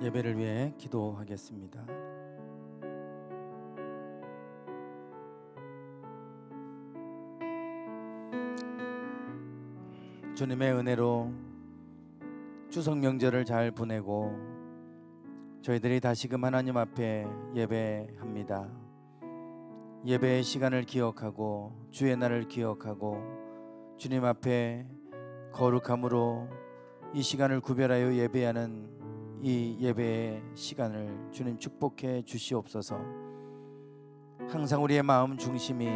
예배를 위해 기도하겠습니다. 주님의 은혜로 추석 명절을 잘 보내고 저희들이 다시금 하나님 앞에 예배합니다. 예배의 시간을 기억하고 주의 날을 기억하고 주님 앞에 거룩함으로 이 시간을 구별하여 예배하는 이 예배의 시간을 주님 축복해 주시옵소서. 항상 우리의 마음 중심이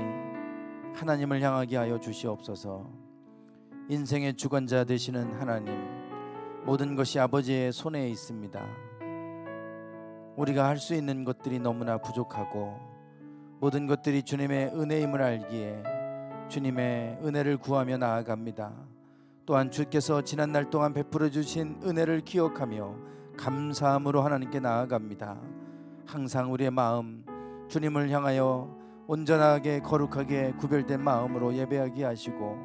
하나님을 향하게 하여 주시옵소서. 인생의 주관자 되시는 하나님, 모든 것이 아버지의 손에 있습니다. 우리가 할 수 있는 것들이 너무나 부족하고 모든 것들이 주님의 은혜임을 알기에 주님의 은혜를 구하며 나아갑니다. 또한 주께서 지난날 동안 베풀어 주신 은혜를 기억하며 감사함으로 하나님께 나아갑니다. 항상 우리의 마음 주님을 향하여 온전하게 거룩하게 구별된 마음으로 예배하게 하시고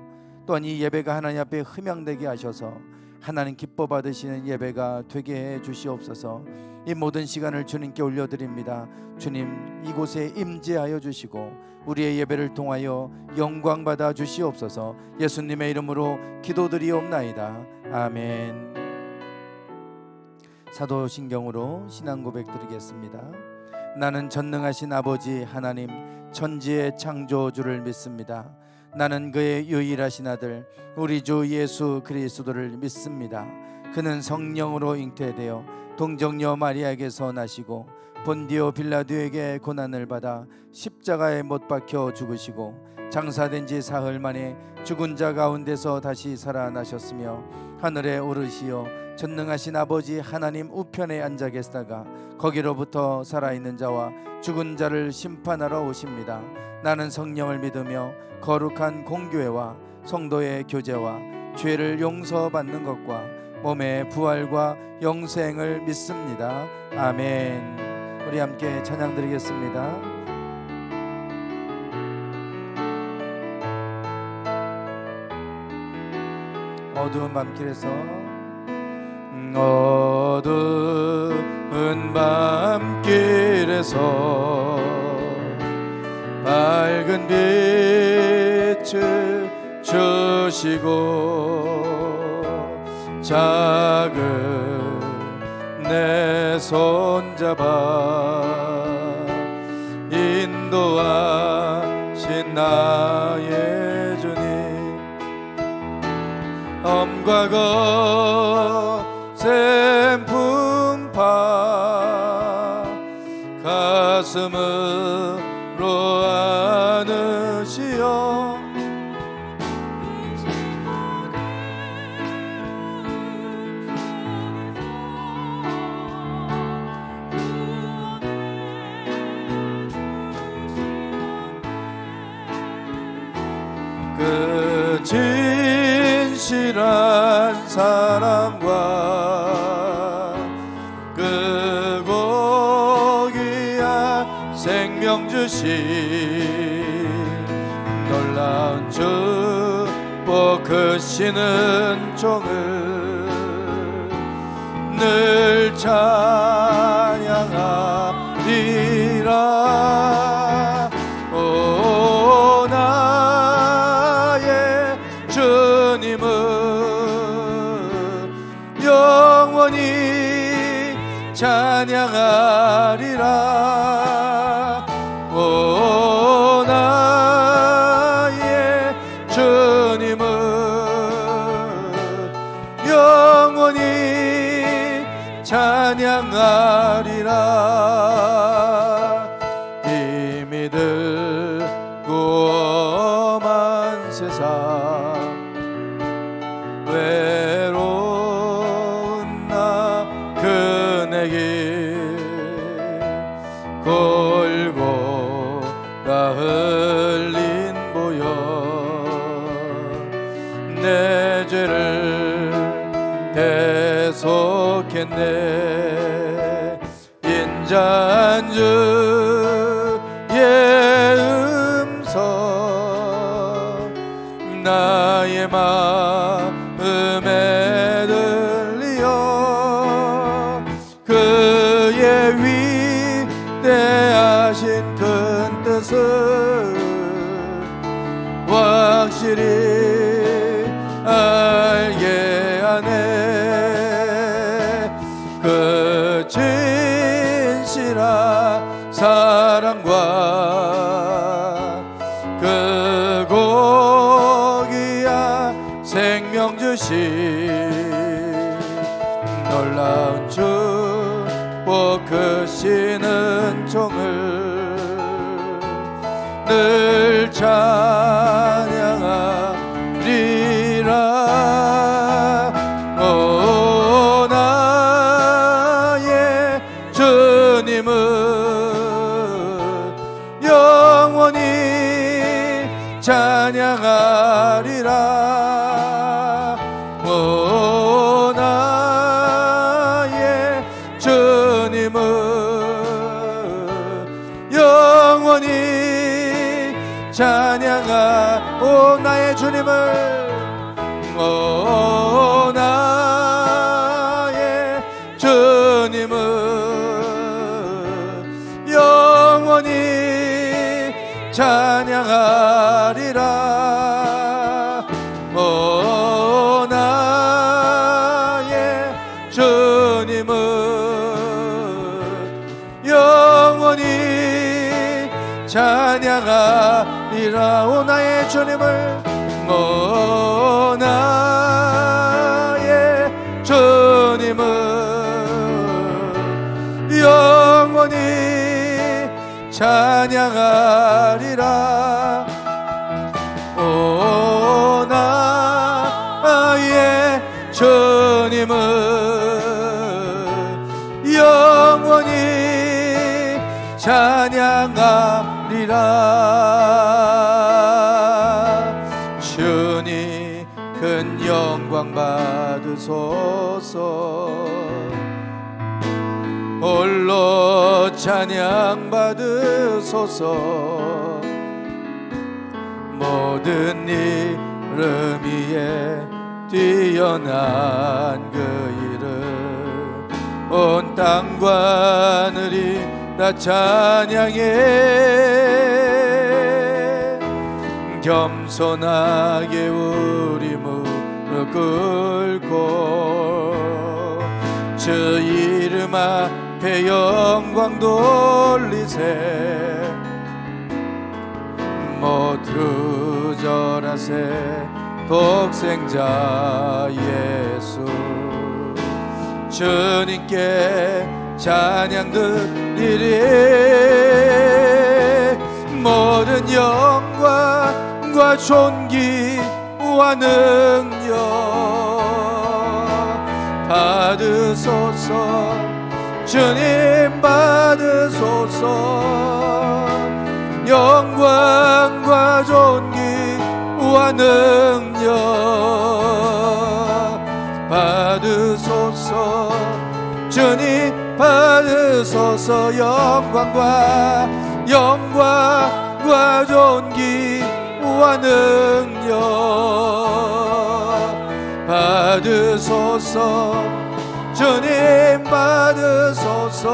또한 이 예배가 하나님 앞에 흠양되게 하셔서 하나님 기뻐 받으시는 예배가 되게 해 주시옵소서. 이 모든 시간을 주님께 올려드립니다. 주님 이곳에 임재하여 주시고 우리의 예배를 통하여 영광 받아 주시옵소서. 예수님의 이름으로 기도드리옵나이다. 아멘. 사도신경으로 신앙 고백 드리겠습니다. 나는 전능하신 아버지 하나님 천지의 창조주를 믿습니다. 나는 그의 유일하신 아들 우리 주 예수 그리스도를 믿습니다. 그는 성령으로 잉태되어 동정녀 마리아에게서 나시고 본디오 빌라도에게 고난을 받아 십자가에 못 박혀 죽으시고 장사된 지 사흘 만에 죽은 자 가운데서 다시 살아나셨으며 하늘에 오르시어 전능하신 아버지 하나님 우편에 앉아 계시다가 거기로부터 살아있는 자와 죽은 자를 심판하러 오십니다. 나는 성령을 믿으며 거룩한 공교회와 성도의 교제와 죄를 용서받는 것과 몸의 부활과 영생을 믿습니다. 아멘. 우리 함께 찬양 드리겠습니다. 어두운 밤길에서 어두운 밤길에서 밝은 빛을 주시고 작은 내 손잡아 인도하신 나의 주님 엄과 거센 풍파 가슴으로 안으시어 그 진실한 사랑과 그 고귀한 생명 주신 놀라운 축복 크시는 종을 늘 찬양하리라. 오 나의 주님은 영원히 찬양하리라. 오 나의 주님은 영원히 찬양하리라. 이 믿을고 험한 세상 외로운 나 그네길 골고가 흘린 보혈 내 죄를 대속했네. 인자한 주의 음성 나의 마음에 들리어 그 것을 확실히 알게 하네. 그 진실한 사랑과 그 고귀한 생명 주신 놀라운 축복 크시는 종을 늘 찬양하리라. 오 나의 주님은 영원히 찬양하리라. 오 나의 주님은 영원히 찬양하. 오 나의 주님을, 오 나의 주님은 영원히 찬양하리라. 오 나의 주님은 영원히 찬양하리라. 오 나의 주님을, 오 나의 주님은 영원히 찬양하리라. 오 나의 주님은 영원히 찬양하리라. 주님 큰 영광 받으소서. 홀로 찬양 받으소서. 모든 이름 위에 뛰어난 그 이름 온 땅과 하늘이 다 찬양해. 겸손하게 우리 무릎 꿇고 주 이름 앞에 영광 돌리세. 모두 절하세 독생자 예수. 주님께 찬양 드리리. 모든 영광과 존귀와 능력 받으소서. 주님 받으소서. 영광과 존귀와 능력 받으소서. 주님 받으소서. 영광과 존귀와 능력 받으소서. 주님 받으소서.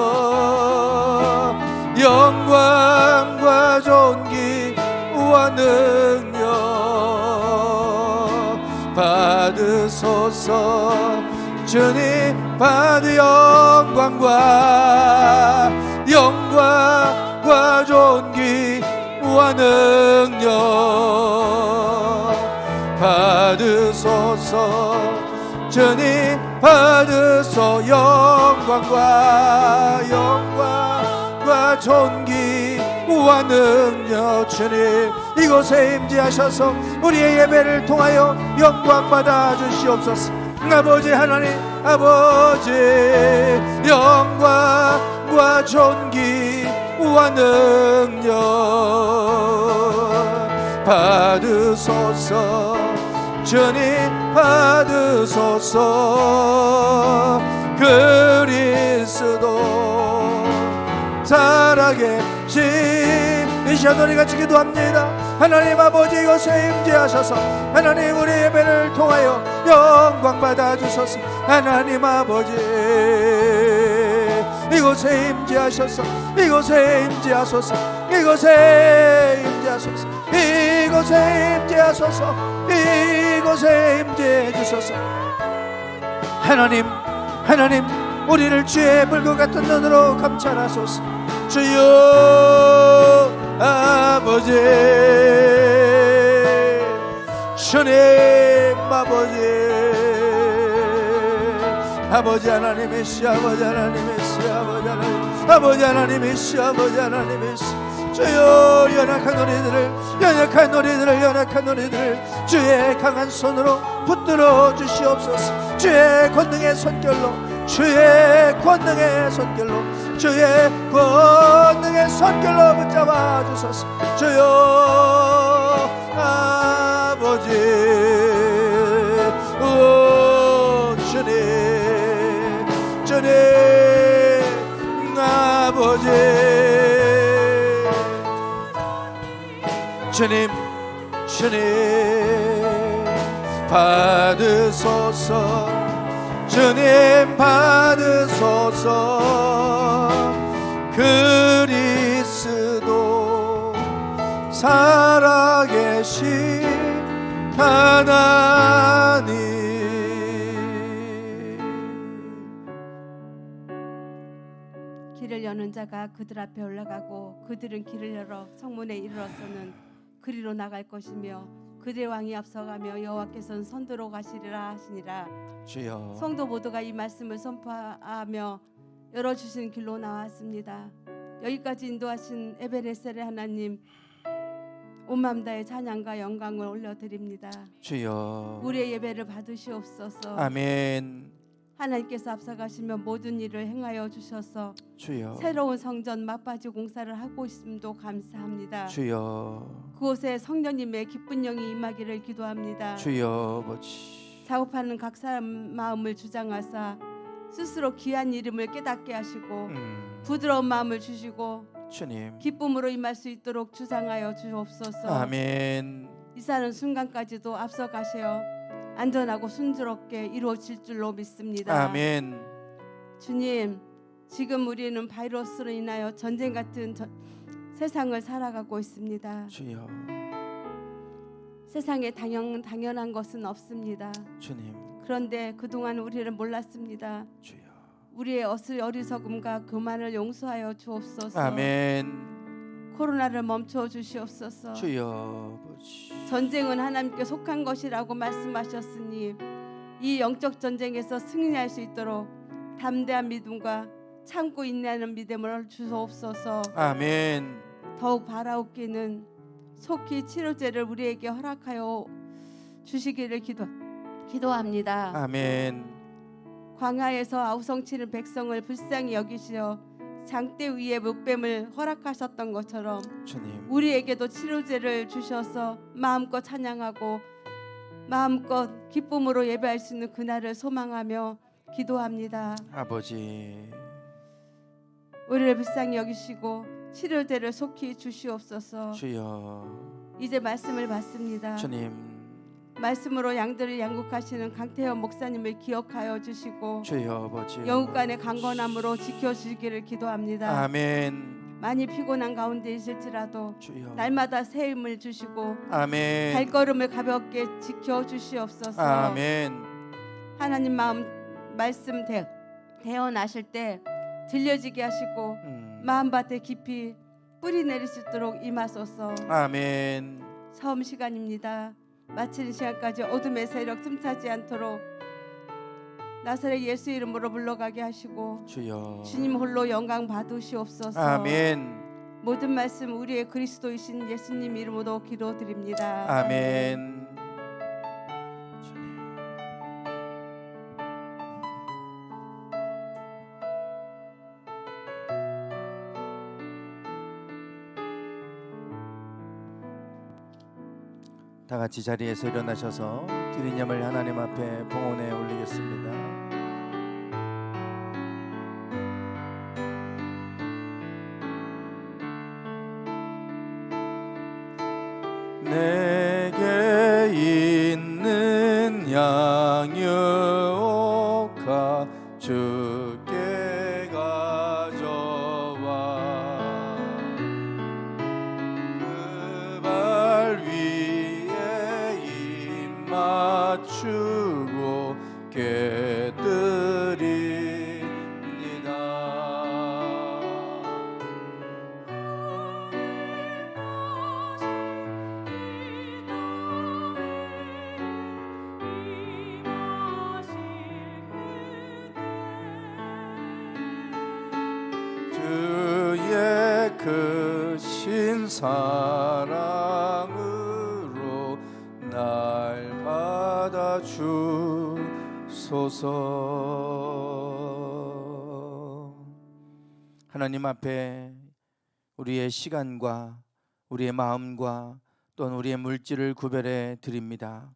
영광과 존귀와 능력 받으소서. 주님 받으 영광과 존귀와 능력 받으소서. 주님 받으소. 영광과 존귀와 능력 주님 이곳에 임재하셔서 우리의 예배를 통하여 영광 받아 주시옵소서. 아버지 하나님, 아버지 영광과 존귀와 능력 받으소서. 주님 받으소서. 그리스도 살아계신 이 시간 우리 같이 기도합니다. 하나님 아버지 이곳에 임재하셔서 하나님 우리 예배를 통하여 영광 받아주소서. 하나님 아버지 이곳에 임재하셔서 이곳에 임재하소서. 이곳에 임재하소서. 이곳에 임재하소서. 이곳에 임재해 주소서. 하나님, 하나님, 우리를 주의 불과 같은 눈으로 감찰하소서. 주여 아버지, 주님 아버지 하나님이시, 아버지 하나님이시, 아버지 하나님, 아버지 하나님이시, 아버지 하나님이시. 주여 연약한 우리들을 주의 강한 손으로 붙들어 주시옵소서. 주의 권능의 손길로 붙잡아 주소서. 주여 아버지, 주님 아버지, 주님 받으소서. 주님 받으소서. 그리스도 살아계신 하나님. 길을 여는 자가 그들 앞에 올라가고 그들은 길을 열어 성문에 이르러서는 그리로 나갈 것이며 그들의 왕이 앞서가며 여호와께서는 선두로 가시리라 하시니라. 주여, 성도 모두가 이 말씀을 선포하며 열어주신 길로 나왔습니다. 여기까지 인도하신 에베네셀의 하나님, 온 마음 다해 찬양과 영광을 올려드립니다. 주여, 우리의 예배를 받으시옵소서. 아멘. 하나님께서 앞서가시며 모든 일을 행하여 주셔서 주여, 새로운 성전 막바지 공사를 하고 있음도 감사합니다. 주여, 그곳에 성령님의 기쁜 영이 임하기를 기도합니다. 주여 아버지. 작업하는 각 사람 마음을 주장하사 스스로 귀한 이름을 깨닫게 하시고 부드러운 마음을 주시고 주님, 기쁨으로 임할 수 있도록 주장하여 주옵소서. 아멘. 이 사는 순간까지도 앞서 가시어 안전하고 순조롭게 이루어질 줄로 믿습니다. 아멘. 주님, 지금 우리는 바이러스로 인하여 전쟁 같은 세상을 살아가고 있습니다. 주여, 세상에 당연한 것은 없습니다. 주님, 그런데 그동안 우리를 몰랐습니다. 주여, 우리의 어리석음과 교만을 용서하여 주옵소서. 아멘. 코로나를 멈춰 주시옵소서. 주여 아버지. 전쟁은 하나님께 속한 것이라고 말씀하셨으니 이 영적 전쟁에서 승리할 수 있도록 담대한 믿음과 참고 인내하는 믿음을 주옵소서. 아멘. 더욱 바라옵기는 속히 치료제를 우리에게 허락하여 주시기를 기도합니다. 아멘. 광야에서 아우성치는 백성을 불쌍히 여기시어 장대 위에 목뱀을 허락하셨던 것처럼 주님, 우리에게도 치료제를 주셔서 마음껏 찬양하고 마음껏 기쁨으로 예배할 수 있는 그날을 소망하며 기도합니다. 아버지. 우리를 불쌍히 여기시고 치료제를 속히 주시옵소서. 주여, 이제 말씀을 받습니다. 주님, 말씀으로 양들을 양육하시는 강태현 목사님을 기억하여 주시고 주여 아버지. 영육간의 강건함으로 지켜주시기를 기도합니다. 아멘. 많이 피곤한 가운데 있을지라도 주여, 날마다 새 힘을 주시고 아멘. 발걸음을 가볍게 지켜주시옵소서. 아멘. 하나님 말씀 대언하실 때 들려지게 하시고 마음밭에 깊이 뿌리 내릴 수 있도록 임하소서. 아멘. 처음 시간입니다. 마치는 시간까지 어둠의 세력 틈타지 않도록 나사렛 예수 이름으로 물러가게 하시고 주여, 주님 홀로 영광 받으시옵소서. 아멘. 모든 말씀 우리의 그리스도이신 예수님 이름으로 기도드립니다. 아멘. 다 같이 자리에서 일어나셔서 기린념을 하나님 앞에 봉헌에 올리겠습니다. 내게 있는 양육가 주께 가져와 맞추고 깨드립니다. 주의 크신 사랑으로 날 받아 주소서. 하나님 앞에 우리의 시간과 우리의 마음과 또한 우리의 물질을 구별해 드립니다.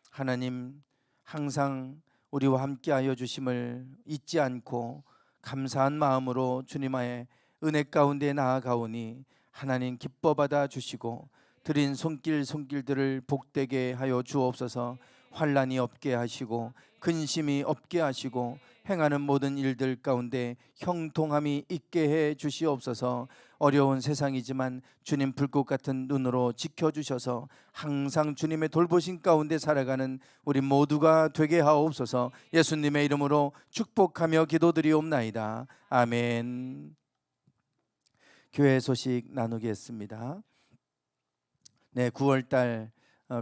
하나님, 항상 우리와 함께하여 주심을 잊지 않고 감사한 마음으로 주님의 은혜 가운데 나아가오니 하나님 기뻐 받아 주시고 드린 손길들을 복되게 하여 주옵소서. 환난이 없게 하시고 근심이 없게 하시고 행하는 모든 일들 가운데 형통함이 있게 해 주시옵소서. 어려운 세상이지만 주님 불꽃 같은 눈으로 지켜주셔서 항상 주님의 돌보심 가운데 살아가는 우리 모두가 되게 하옵소서. 예수님의 이름으로 축복하며 기도드리옵나이다. 아멘. 교회 소식 나누겠습니다. 네, 9월달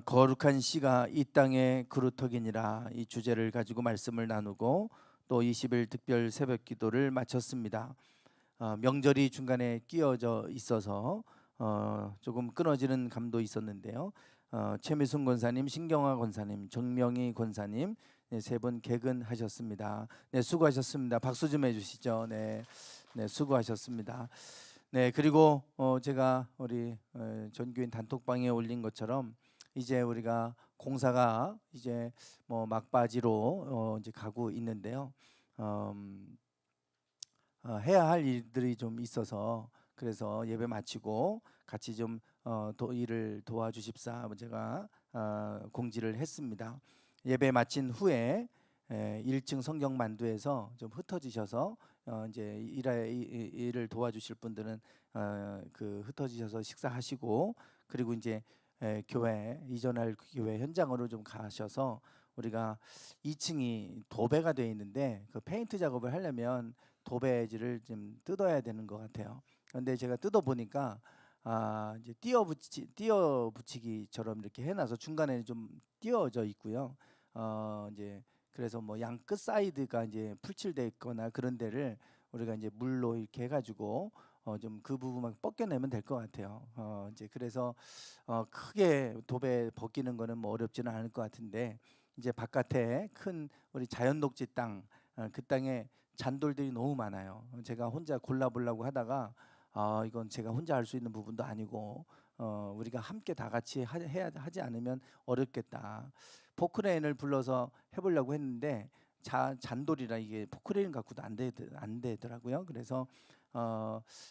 거룩한 씨가 이 땅에 그루터기니라, 이 주제를 가지고 말씀을 나누고 또 20일 특별 새벽 기도를 마쳤습니다. 명절이 중간에 끼어져 있어서 조금 끊어지는 감도 있었는데요. 최미순 권사님, 신경화 권사님, 정명희 권사님 세 분 개근하셨습니다. 네, 수고하셨습니다. 박수 좀 해주시죠. 네, 수고하셨습니다. 네, 그리고 제가 우리 전교인 단톡방에 올린 것처럼 이제 우리가 공사가 이제 뭐 막바지로 이제 가고 있는데요. 해야 할 일들이 좀 있어서 그래서 예배 마치고 같이 좀 일을 도와주십사 제가 공지를 했습니다. 예배 마친 후에 1층 성경 만두에서 좀 흩어지셔서 이제 일을 도와주실 분들은 그 흩어지셔서 식사하시고, 그리고 이제 교회 이전할 교회 현장으로 좀 가셔서 우리가 2층이 도배가 되어 있는데 그 페인트 작업을 하려면 도배지를 좀 뜯어야 되는 것 같아요. 그런데 제가 뜯어 보니까 이제 띄어 붙이기처럼 이렇게 해놔서 중간에 좀 띄어져 있고요. 이제 그래서 뭐 양 끝 사이드가 이제 풀칠돼 있거나 그런 데를 우리가 이제 물로 이렇게 해가지고 좀 그 부분만 벗겨내면 될 것 같아요. 이제 그래서 크게 도배 벗기는 거는 뭐 어렵지는 않을 것 같은데, 이제 바깥에 큰 우리 자연 녹지 땅, 그 땅에 잔돌들이 너무 많아요. 제가 혼자 골라보려고 하다가 이건 제가 혼자 할 수 있는 부분도 아니고 우리가 함께 다 같이 하지 않으면 어렵겠다. 포크레인을 불러서 해보려고 했는데 잔돌이라 이게 포크레인 갖고도 안 되더라고요. 그래서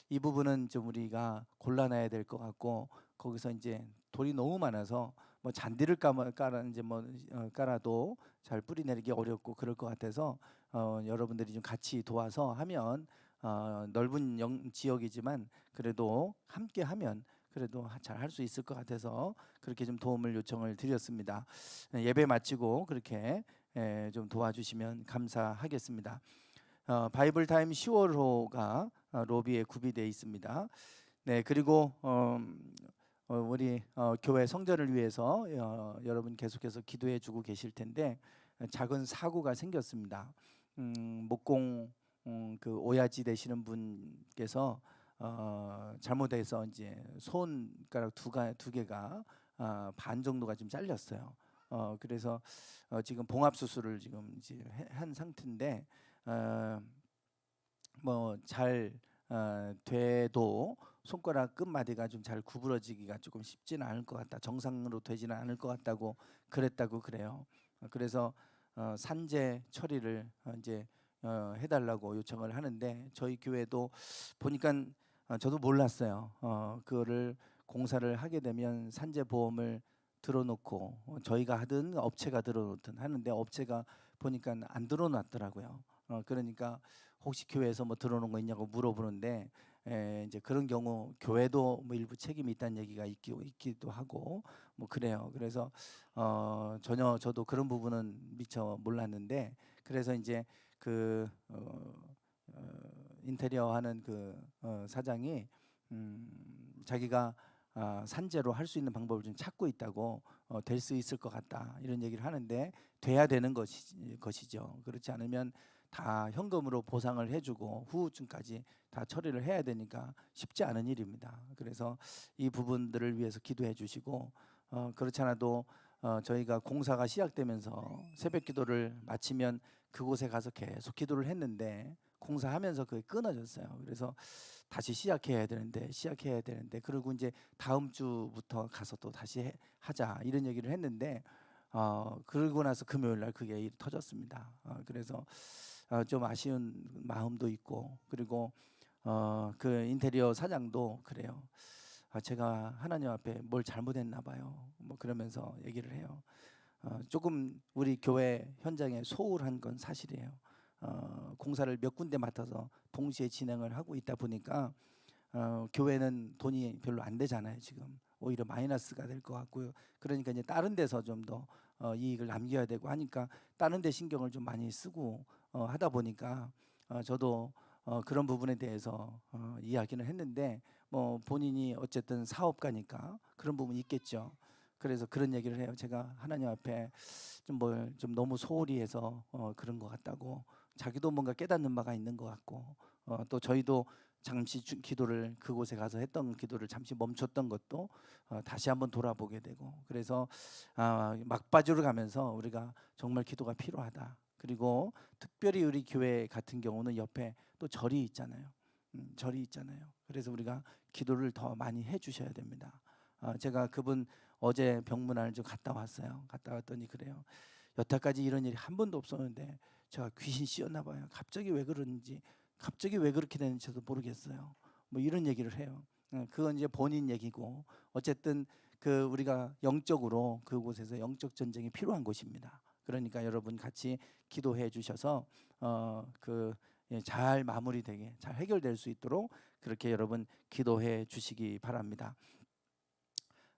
이 부분은 좀 우리가 골라놔야 될 것 같고, 거기서 이제 돌이 너무 많아서 뭐 잔디를 깔아도 잘 뿌리 내리기 어렵고 그럴 것 같아서 여러분들이 좀 같이 도와서 하면 넓은 지역이지만 그래도 함께 하면 그래도 잘 할 수 있을 것 같아서 그렇게 좀 도움을 요청을 드렸습니다. 예배 마치고 그렇게 좀 도와주시면 감사하겠습니다. 바이블 타임 10월호가 로비에 구비되어 있습니다. 네, 그리고 우리 교회 성전을 위해서 여러분 계속해서 기도해 주고 계실 텐데 작은 사고가 생겼습니다. 목공 그 오야지 되시는 분께서 잘못해서 이제 손가락 두 개가 반 정도가 좀 잘렸어요. 그래서 지금 봉합 수술을 지금 이제 한 상태인데 뭐 잘 돼도 손가락 끝마디가 좀 잘 구부러지기가 조금 쉽지는 않을 것 같다. 정상으로 되지는 않을 것 같다고 그래요. 그래서 산재 처리를 이제 해달라고 요청을 하는데, 저희 교회도 보니까 저도 몰랐어요. 그거를 공사를 하게 되면 산재 보험을 들어놓고 저희가 하든 업체가 들어놓든 하는데 업체가 보니까 안 들어놨더라고요. 그러니까 혹시 교회에서 뭐 들어놓은 거 있냐고 물어보는데 이제 그런 경우 교회도 뭐 일부 책임이 있다는 얘기가 있기도 하고 뭐 그래요. 그래서 전혀 저도 그런 부분은 미처 몰랐는데, 그래서 이제 그 인테리어 하는 그 사장이 자기가 산재로 할 수 있는 방법을 좀 찾고 있다고, 될 수 있을 것 같다 이런 얘기를 하는데, 돼야 되는 것이죠. 그렇지 않으면 다 현금으로 보상을 해주고 후유증까지 다 처리를 해야 되니까 쉽지 않은 일입니다. 그래서 이 부분들을 위해서 기도해 주시고, 그렇지 않아도 저희가 공사가 시작되면서 새벽 기도를 마치면 그곳에 가서 계속 기도를 했는데 공사하면서 그게 끊어졌어요. 그래서 다시 시작해야 되는데 그리고 이제 다음 주부터 가서 또 다시 하자 이런 얘기를 했는데, 그러고 나서 금요일 날 그게 일이 터졌습니다. 그래서 좀 아쉬운 마음도 있고, 그리고 그 인테리어 사장도 그래요. 제가 하나님 앞에 뭘 잘못했나 봐요. 뭐 그러면서 얘기를 해요. 조금 우리 교회 현장에 소홀한 건 사실이에요. 공사를 몇 군데 맡아서 동시에 진행을 하고 있다 보니까 교회는 돈이 별로 안 되잖아요. 지금 오히려 마이너스가 될 것 같고요. 그러니까 이제 다른 데서 좀 더 이익을 남겨야 되고 하니까 다른 데 신경을 좀 많이 쓰고 하다 보니까 저도 그런 부분에 대해서 이야기는 했는데, 뭐 본인이 어쨌든 사업가니까 그런 부분이 있겠죠. 그래서 그런 얘기를 해요. 제가 하나님 앞에 좀 너무 소홀히 해서 그런 것 같다고, 자기도 뭔가 깨닫는 바가 있는 것 같고, 또 저희도 잠시 기도를 그곳에 가서 했던 기도를 잠시 멈췄던 것도 다시 한번 돌아보게 되고, 그래서 막바지로 가면서 우리가 정말 기도가 필요하다. 그리고 특별히 우리 교회 같은 경우는 옆에 또 절이 있잖아요. 절이 있잖아요. 그래서 우리가 기도를 더 많이 해주셔야 됩니다. 제가 그분 어제 병문안을 좀 갔다 왔어요. 갔다 왔더니 그래요. 여태까지 이런 일이 한 번도 없었는데 제가 귀신 씌었나 봐요. 갑자기 왜 그런지, 갑자기 왜 그렇게 되는지 저도 모르겠어요. 뭐 이런 얘기를 해요. 그건 이제 본인 얘기고, 어쨌든 그 우리가 영적으로 그곳에서 영적 전쟁이 필요한 곳입니다. 그러니까 여러분 같이 기도해 주셔서 잘 마무리되게, 잘 해결될 수 있도록 그렇게 여러분 기도해 주시기 바랍니다.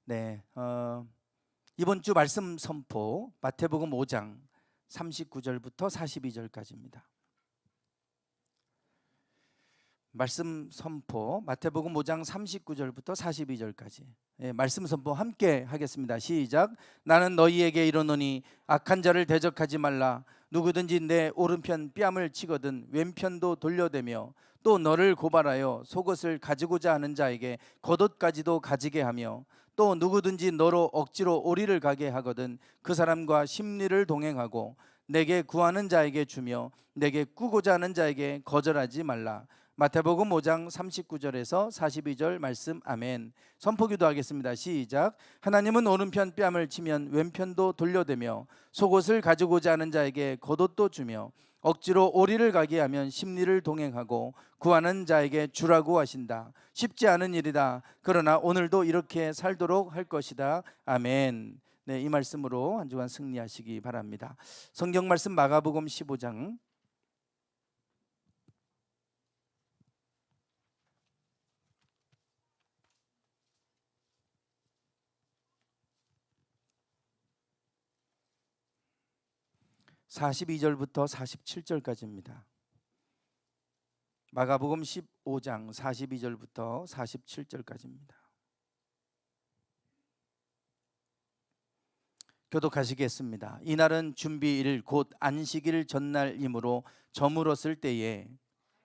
네, 이번 주 말씀 선포 마태복음 5장 39절부터 42절까지입니다. 말씀 선포 마태복음 5장 39절부터 42절까지. 말씀 선포 함께 하겠습니다. 시작. 나는 너희에게 이르노니 악한 자를 대적하지 말라. 누구든지 내 오른편 뺨을 치거든 왼편도 돌려대며 또 너를 고발하여 속옷을 가지고자 하는 자에게 겉옷까지도 가지게 하며 또 누구든지 너로 억지로 오리를 가게 하거든 그 사람과 심리를 동행하고 내게 구하는 자에게 주며 내게 꾸고자 하는 자에게 거절하지 말라. 마태복음 5장 39절에서 42절 말씀. 아멘. 선포기도 하겠습니다. 시작. 하나님은 오른편 뺨을 치면 왼편도 돌려대며 속옷을 가지고자 하는 자에게 겉옷도 주며 억지로 오리를 가게 하면 심리를 동행하고 구하는 자에게 주라고 하신다. 쉽지 않은 일이다. 그러나 오늘도 이렇게 살도록 할 것이다. 아멘. 네, 이 말씀으로 한 주간 승리하시기 바랍니다. 성경 말씀 마가복음 15장 42절부터 47절까지입니다. 마가복음 15장 42절부터 47절까지입니다. 교독하시겠습니다. 이날은 준비일 곧 안식일 전날이므로 저물었을 때에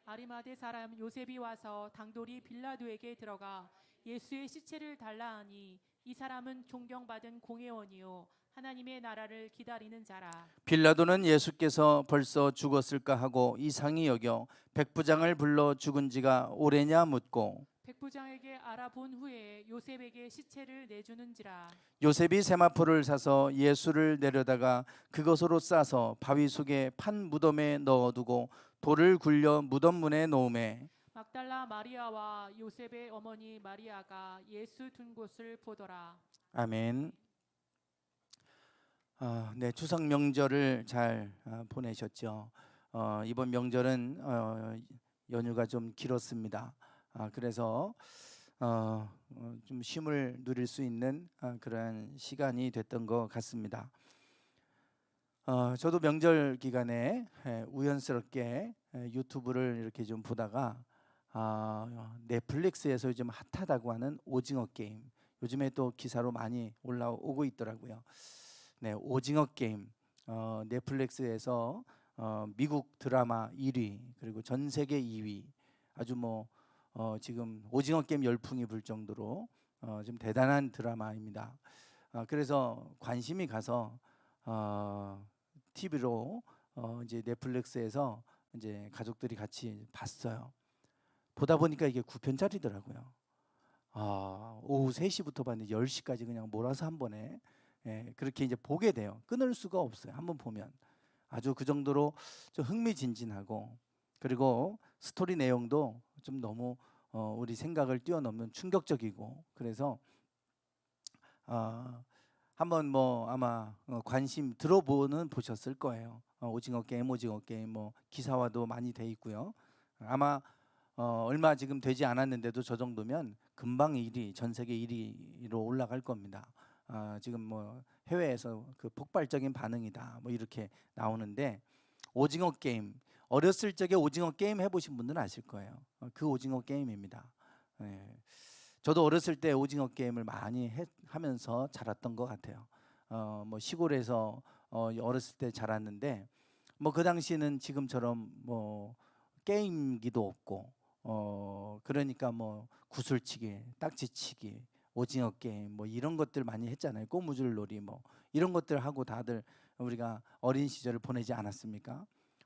아리마대 사람 요셉이 와서 당돌이 빌라도에게 들어가 예수의 시체를 달라 하니 이 사람은 존경받은 공회원이요 하나님의 나라를 기다리는 자라. 빌라도는 예수께서 벌써 죽었을까 하고 이상히 여겨 백부장을 불러 죽은 지가 오래냐 묻고 백부장에게 알아본 후에 요셉에게 시체를 내주는지라. 요셉이 세마포를 사서 예수를 내려다가 그것으로 싸서 바위 속에 판 무덤에 넣어두고 돌을 굴려 무덤 문에 놓음에 막달라 마리아와 요셉의 어머니 마리아가 예수 둔 곳을 보더라. 아멘. 네, 추석 명절을 잘 보내셨죠? 이번 명절은 연휴가 좀 길었습니다. 그래서 좀 쉼을 누릴 수 있는 그런 시간이 됐던 것 같습니다. 저도 명절 기간에 우연스럽게 유튜브를 이렇게 좀 보다가 넷플릭스에서 요즘 핫하다고 하는 오징어 게임, 요즘에 또 기사로 많이 올라오고 있더라고요. 네, 오징어 게임 넷플릭스에서 미국 드라마 1위 그리고 전 세계 2위, 아주 지금 오징어 게임 열풍이 불 정도로 좀 대단한 드라마입니다. 그래서 관심이 가서 TV로 이제 넷플릭스에서 이제 가족들이 같이 봤어요. 보다 보니까 이게 9편짜리더라고요. 오후 3시부터 봤는데 10시까지 그냥 몰아서 한 번에 그렇게 이제 보게 돼요. 끊을 수가 없어요. 한번 보면 아주 그 정도로 좀 흥미진진하고, 그리고 스토리 내용도 좀 너무 우리 생각을 뛰어넘는 충격적이고, 그래서 한번 아마 관심 들어보는 보셨을 거예요. 오징어 게임 기사화도 많이 돼 있고요. 아마 얼마 지금 되지 않았는데도 저 정도면 금방 1위, 전 세계 1위로 올라갈 겁니다. 지금 해외에서 그 폭발적인 반응이다 이렇게 나오는데, 오징어 게임, 어렸을 적에 오징어 게임 해보신 분들은 아실 거예요. 그 오징어 게임입니다. 저도 어렸을 때 오징어 게임을 많이 하면서 자랐던 것 같아요. 시골에서 어렸을 때 자랐는데, 그 당시에는 지금처럼 게임기도 없고, 그러니까 구슬치기, 딱지치기, 오징어 게임 이런 것들 많이 했잖아요. 꼬무줄놀이 이런 것들 하고 다들 우리가 어린 시절을 보내지 않았습니까?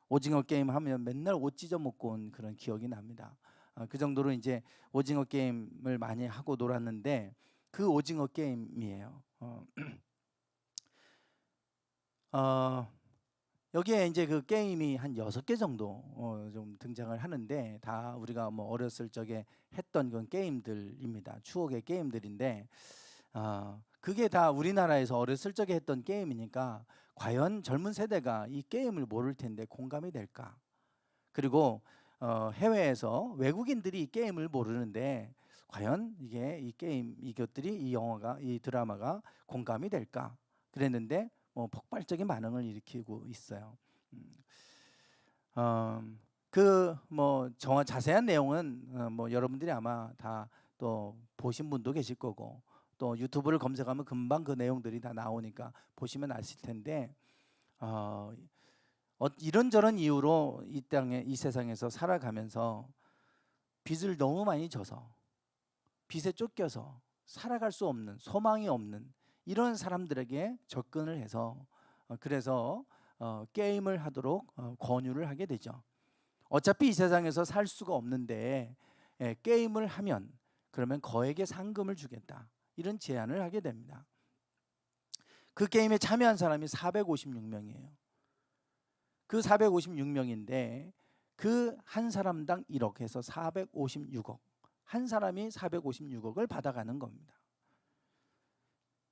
오징어 게임 하면 맨날 옷 찢어 먹고 온 그런 기억이 납니다. 그 정도로 이제 오징어 게임을 많이 하고 놀았는데, 그 오징어 게임이에요. 여기에 이제 그 게임이 한 6개 정도 좀 등장을 하는데, 다 우리가 어렸을 적에 했던 그런 게임들입니다. 추억의 게임들인데, 그게 다 우리나라에서 어렸을 적에 했던 게임이니까 과연 젊은 세대가 이 게임을 모를 텐데 공감이 될까? 그리고 해외에서 외국인들이 이 게임을 모르는데 과연 이게 이 게임, 이것들이, 이 영화가, 이 드라마가 공감이 될까? 그랬는데 폭발적인 반응을 일으키고 있어요. 자세한 내용은 여러분들이 아마 다 또 보신 분도 계실 거고, 또 유튜브를 검색하면 금방 그 내용들이 다 나오니까 보시면 아실 텐데, 이런저런 이유로 이 땅에, 이 세상에서 살아가면서 빚을 너무 많이 져서, 빚에 쫓겨서 살아갈 수 없는, 소망이 없는 이런 사람들에게 접근을 해서 그래서 게임을 하도록 권유를 하게 되죠. 어차피 이 세상에서 살 수가 없는데 게임을 하면 그러면 거액의 상금을 주겠다, 이런 제안을 하게 됩니다. 그 게임에 참여한 사람이 456명이에요. 그 456명인데 그 한 사람당 1억 해서 456억, 한 사람이 456억을 받아가는 겁니다.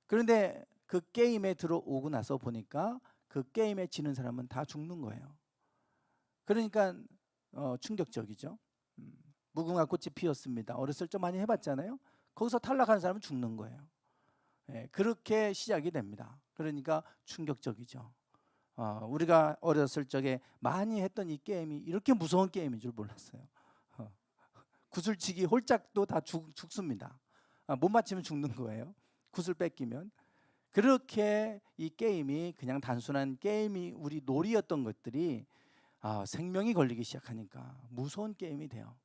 그런데 그 게임에 들어오고 나서 보니까 그 게임에 지는 사람은 다 죽는 거예요. 그러니까 충격적이죠. 무궁화 꽃이 피었습니다. 어렸을 적 많이 해봤잖아요. 거기서 탈락한 사람은 죽는 거예요. 그렇게 시작이 됩니다. 그러니까 충격적이죠. 우리가 어렸을 적에 많이 했던 이 게임이 이렇게 무서운 게임인 줄 몰랐어요. 구슬치기 홀짝도 다 죽습니다. 못 맞히면 죽는 거예요. 구슬 뺏기면. 그렇게 이 게임이 그냥 단순한 게임이 우리 놀이였던 것들이 생명이 걸리기 시작하니까 무서운 게임이 돼요.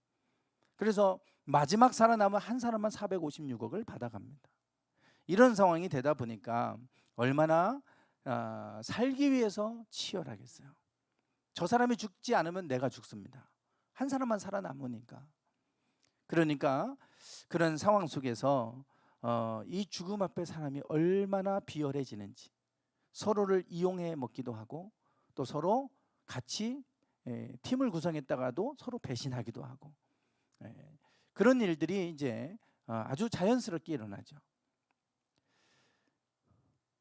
그래서 마지막 살아남은 한 사람만 456억을 받아갑니다. 이런 상황이 되다 보니까 얼마나 살기 위해서 치열하겠어요. 저 사람이 죽지 않으면 내가 죽습니다. 한 사람만 살아남으니까. 그러니까 그런 상황 속에서 이 죽음 앞에 사람이 얼마나 비열해지는지, 서로를 이용해 먹기도 하고, 또 서로 같이 팀을 구성했다가도 서로 배신하기도 하고, 그런 일들이 이제 아주 자연스럽게 일어나죠.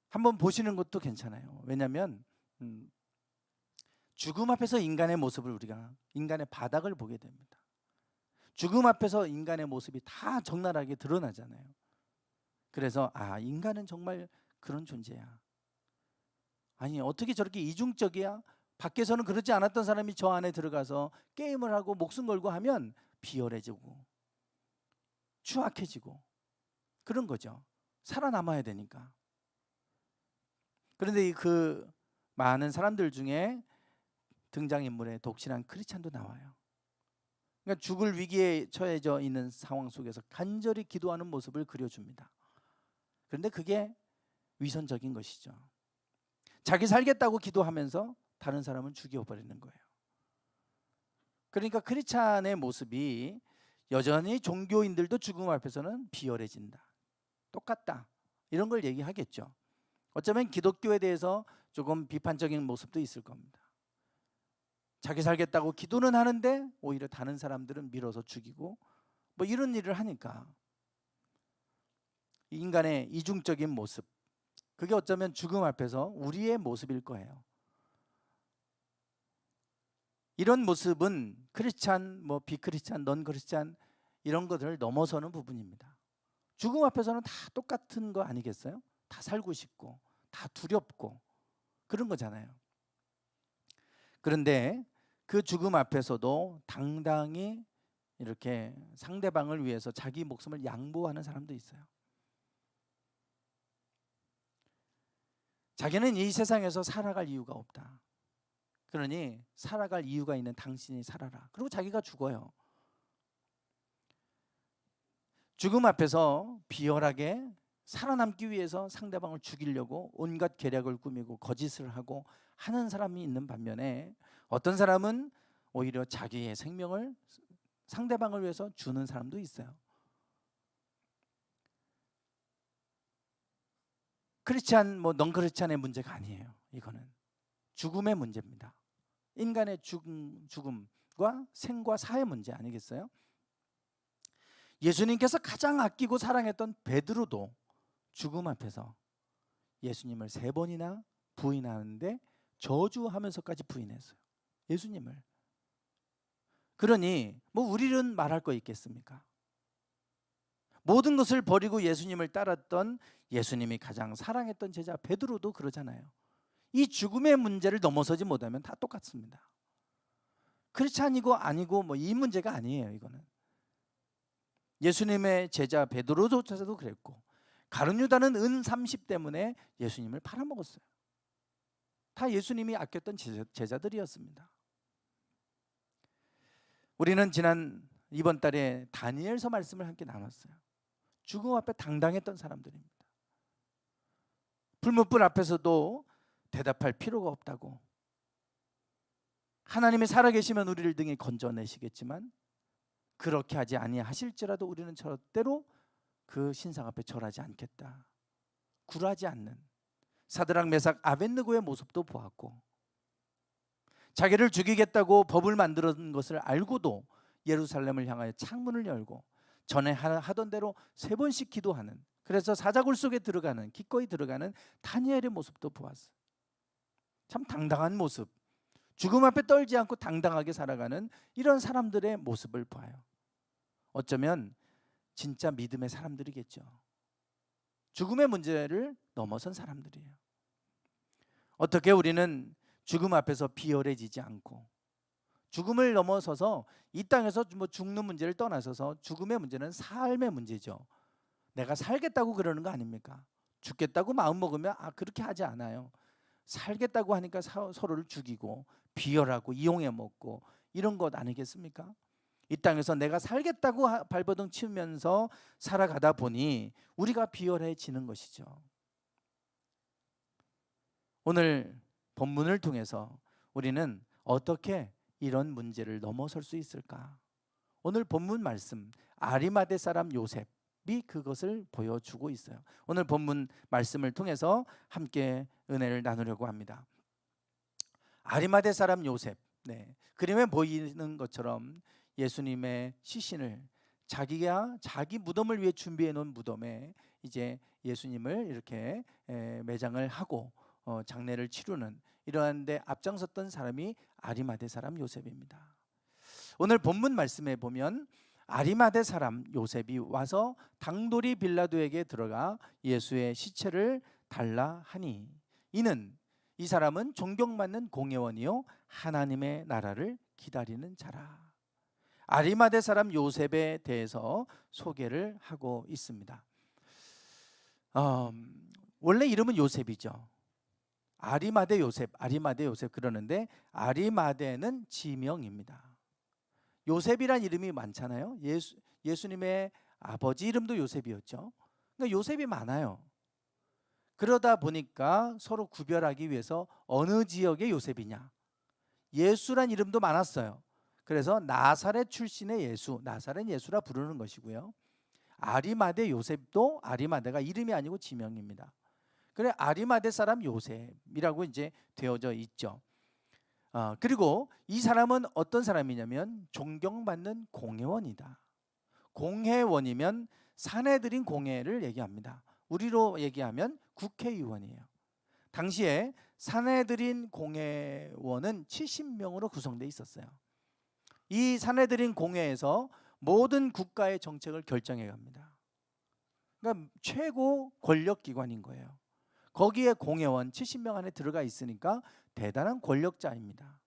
한번 보시는 것도 괜찮아요. 왜냐하면 죽음 앞에서 인간의 모습을, 우리가 인간의 바닥을 보게 됩니다. 죽음 앞에서 인간의 모습이 다 적나라하게 드러나잖아요. 그래서 인간은 정말 그런 존재야. 아니 어떻게 저렇게 이중적이야? 밖에서는 그러지 않았던 사람이 저 안에 들어가서 게임을 하고 목숨 걸고 하면 비열해지고 추악해지고 그런 거죠. 살아남아야 되니까. 그런데 그 많은 사람들 중에 등장인물에 독실한 크리스찬도 나와요. 그러니까 죽을 위기에 처해져 있는 상황 속에서 간절히 기도하는 모습을 그려줍니다. 그런데 그게 위선적인 것이죠. 자기 살겠다고 기도하면서 다른 사람을 죽여버리는 거예요. 그러니까 크리스찬의 모습이 여전히 종교인들도 죽음 앞에서는 비열해진다. 똑같다. 이런 걸 얘기하겠죠. 어쩌면 기독교에 대해서 조금 비판적인 모습도 있을 겁니다. 자기 살겠다고 기도는 하는데 오히려 다른 사람들은 밀어서 죽이고 뭐 이런 일을 하니까 인간의 이중적인 모습, 그게 어쩌면 죽음 앞에서 우리의 모습일 거예요. 이런 모습은 크리스찬, 뭐 비크리스찬, 넌 크리스찬 이런 것들을 넘어서는 부분입니다. 죽음 앞에서는 다 똑같은 거 아니겠어요? 다 살고 싶고 다 두렵고 그런 거잖아요. 그런데 그 죽음 앞에서도 당당히 이렇게 상대방을 위해서 자기 목숨을 양보하는 사람도 있어요. 자기는 이 세상에서 살아갈 이유가 없다. 그러니 살아갈 이유가 있는 당신이 살아라. 그리고 자기가 죽어요. 죽음 앞에서 비열하게 살아남기 위해서 상대방을 죽이려고 온갖 계략을 꾸미고 거짓을 하고 하는 사람이 있는 반면에 어떤 사람은 오히려 자기의 생명을 상대방을 위해서 주는 사람도 있어요. 크리스찬 넌 크리스찬의 문제가 아니에요. 이거는 죽음의 문제입니다. 인간의 죽음과 생과 사의 문제 아니겠어요? 예수님께서 가장 아끼고 사랑했던 베드로도 죽음 앞에서 예수님을 3번이나 부인하는데 저주하면서까지 부인했어요. 예수님을. 그러니 뭐 우리는 말할 거 있겠습니까? 모든 것을 버리고 예수님을 따랐던 예수님이 가장 사랑했던 제자 베드로도 그러잖아요. 이 죽음의 문제를 넘어서지 못하면 다 똑같습니다. 크리스찬이고 아니고 뭐 이 문제가 아니에요. 이거는 예수님의 제자 베드로조차도 그랬고 가룟 유다는 은 30 때문에 예수님을 팔아먹었어요. 다 예수님이 아꼈던 제자들이었습니다. 우리는 이번 달에 다니엘서 말씀을 함께 나눴어요. 죽음 앞에 당당했던 사람들입니다. 불못불 앞에서도 대답할 필요가 없다고. 하나님이 살아계시면 우리를 등에 건져내시겠지만 그렇게 하지 아니하실지라도 우리는 절대로 그 신상 앞에 절하지 않겠다. 굴하지 않는 사드락 메삭 아벳느고의 모습도 보았고 자기를 죽이겠다고 법을 만들었던 것을 알고도 예루살렘을 향하여 창문을 열고 전에 하던 대로 3번씩 기도하는, 그래서 사자굴 속에 들어가는, 기꺼이 들어가는 다니엘의 모습도 보았어요. 참 당당한 모습, 죽음 앞에 떨지 않고 당당하게 살아가는 이런 사람들의 모습을 봐요. 어쩌면 진짜 믿음의 사람들이겠죠. 죽음의 문제를 넘어선 사람들이에요. 어떻게 우리는 죽음 앞에서 비열해지지 않고 죽음을 넘어서서 이 땅에서 뭐 죽는 문제를 떠나서서 죽음의 문제는 삶의 문제죠. 내가 살겠다고 그러는 거 아닙니까? 죽겠다고 마음 먹으면 그렇게 하지 않아요. 살겠다고 하니까 서로를 죽이고 비열하고 이용해 먹고 이런 것 아니겠습니까? 이 땅에서 내가 살겠다고 발버둥 치면서 살아가다 보니 우리가 비열해지는 것이죠. 오늘 본문을 통해서 우리는 어떻게 이런 문제를 넘어설 수 있을까? 오늘 본문 말씀 아리마대 사람 요셉이 그것을 보여주고 있어요. 오늘 본문 말씀을 통해서 함께 은혜를 나누려고 합니다. 아리마대 사람 요셉, 그림에 보이는 것처럼 예수님의 시신을 자기가 자기 무덤을 위해 준비해 놓은 무덤에 이제 예수님을 이렇게 매장을 하고 장례를 치르는 이러한 데 앞장섰던 사람이 아리마대 사람 요셉입니다. 오늘 본문 말씀에 보면 아리마대 사람 요셉이 와서 당돌이 빌라도에게 들어가 예수의 시체를 달라 하니 이는 이 사람은 존경받는 공회원이요 하나님의 나라를 기다리는 자라. 아리마대 사람 요셉에 대해서 소개를 하고 있습니다. 원래 이름은 요셉이죠. 아리마대 요셉, 아리마대 요셉 그러는데 아리마대는 지명입니다. 요셉이란 이름이 많잖아요. 예수님의 아버지 이름도 요셉이었죠. 그러니까 요셉이 많아요. 그러다 보니까 서로 구별하기 위해서 어느 지역의 요셉이냐. 예수란 이름도 많았어요. 그래서 나사렛 출신의 예수, 나사렛 예수라 부르는 것이고요. 아리마대 요셉도 아리마대가 이름이 아니고 지명입니다. 그래 아리마대 사람 요셉이라고 이제 되어져 있죠. 그리고 이 사람은 어떤 사람이냐면 존경받는 공회원이다. 공회원이면 사내들인 공회를 얘기합니다. 우리로 얘기하면 국회의원이에요. 당시에 사내들인 공회원은 70명으로 구성되어 있었어요. 이 사내들인 공회에서 모든 국가의 정책을 결정해 갑니다. 그러니까 최고 권력 기관인 거예요. 거기에 공회원 70명 안에 들어가 있으니까 대단한 권력자입니다.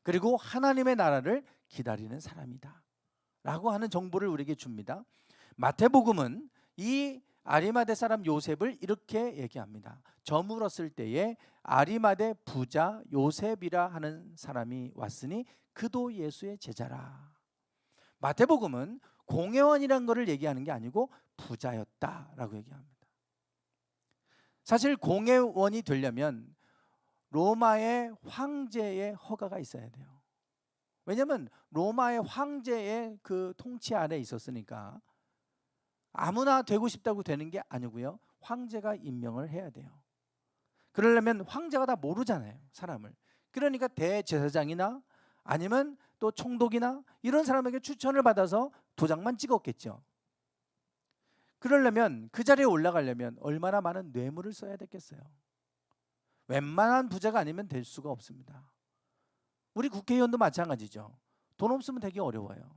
그리고 하나님의 나라를 기다리는 사람이다 라고 하는 정보를 우리에게 줍니다. 마태복음은 이 아리마대 사람 요셉을 이렇게 얘기합니다. 저물었을 때에 아리마대 부자 요셉이라 하는 사람이 왔으니 그도 예수의 제자라. 마태복음은 공회원이라는 것을 얘기하는 게 아니고 부자였다라고 얘기합니다. 사실 공회원이 되려면 로마의 황제의 허가가 있어야 돼요. 왜냐하면 로마의 황제의 그 통치 아래에 있었으니까 아무나 되고 싶다고 되는 게 아니고요. 황제가 임명을 해야 돼요. 그러려면 황제가 다 모르잖아요, 사람을. 그러니까 대제사장이나 아니면 또 총독이나 이런 사람에게 추천을 받아서 도장만 찍었겠죠. 그러려면 그 자리에 올라가려면 얼마나 많은 뇌물을 써야 됐겠어요. 웬만한 부자가 아니면 될 수가 없습니다. 우리 국회의원도 마찬가지죠. 돈 없으면 되게 어려워요.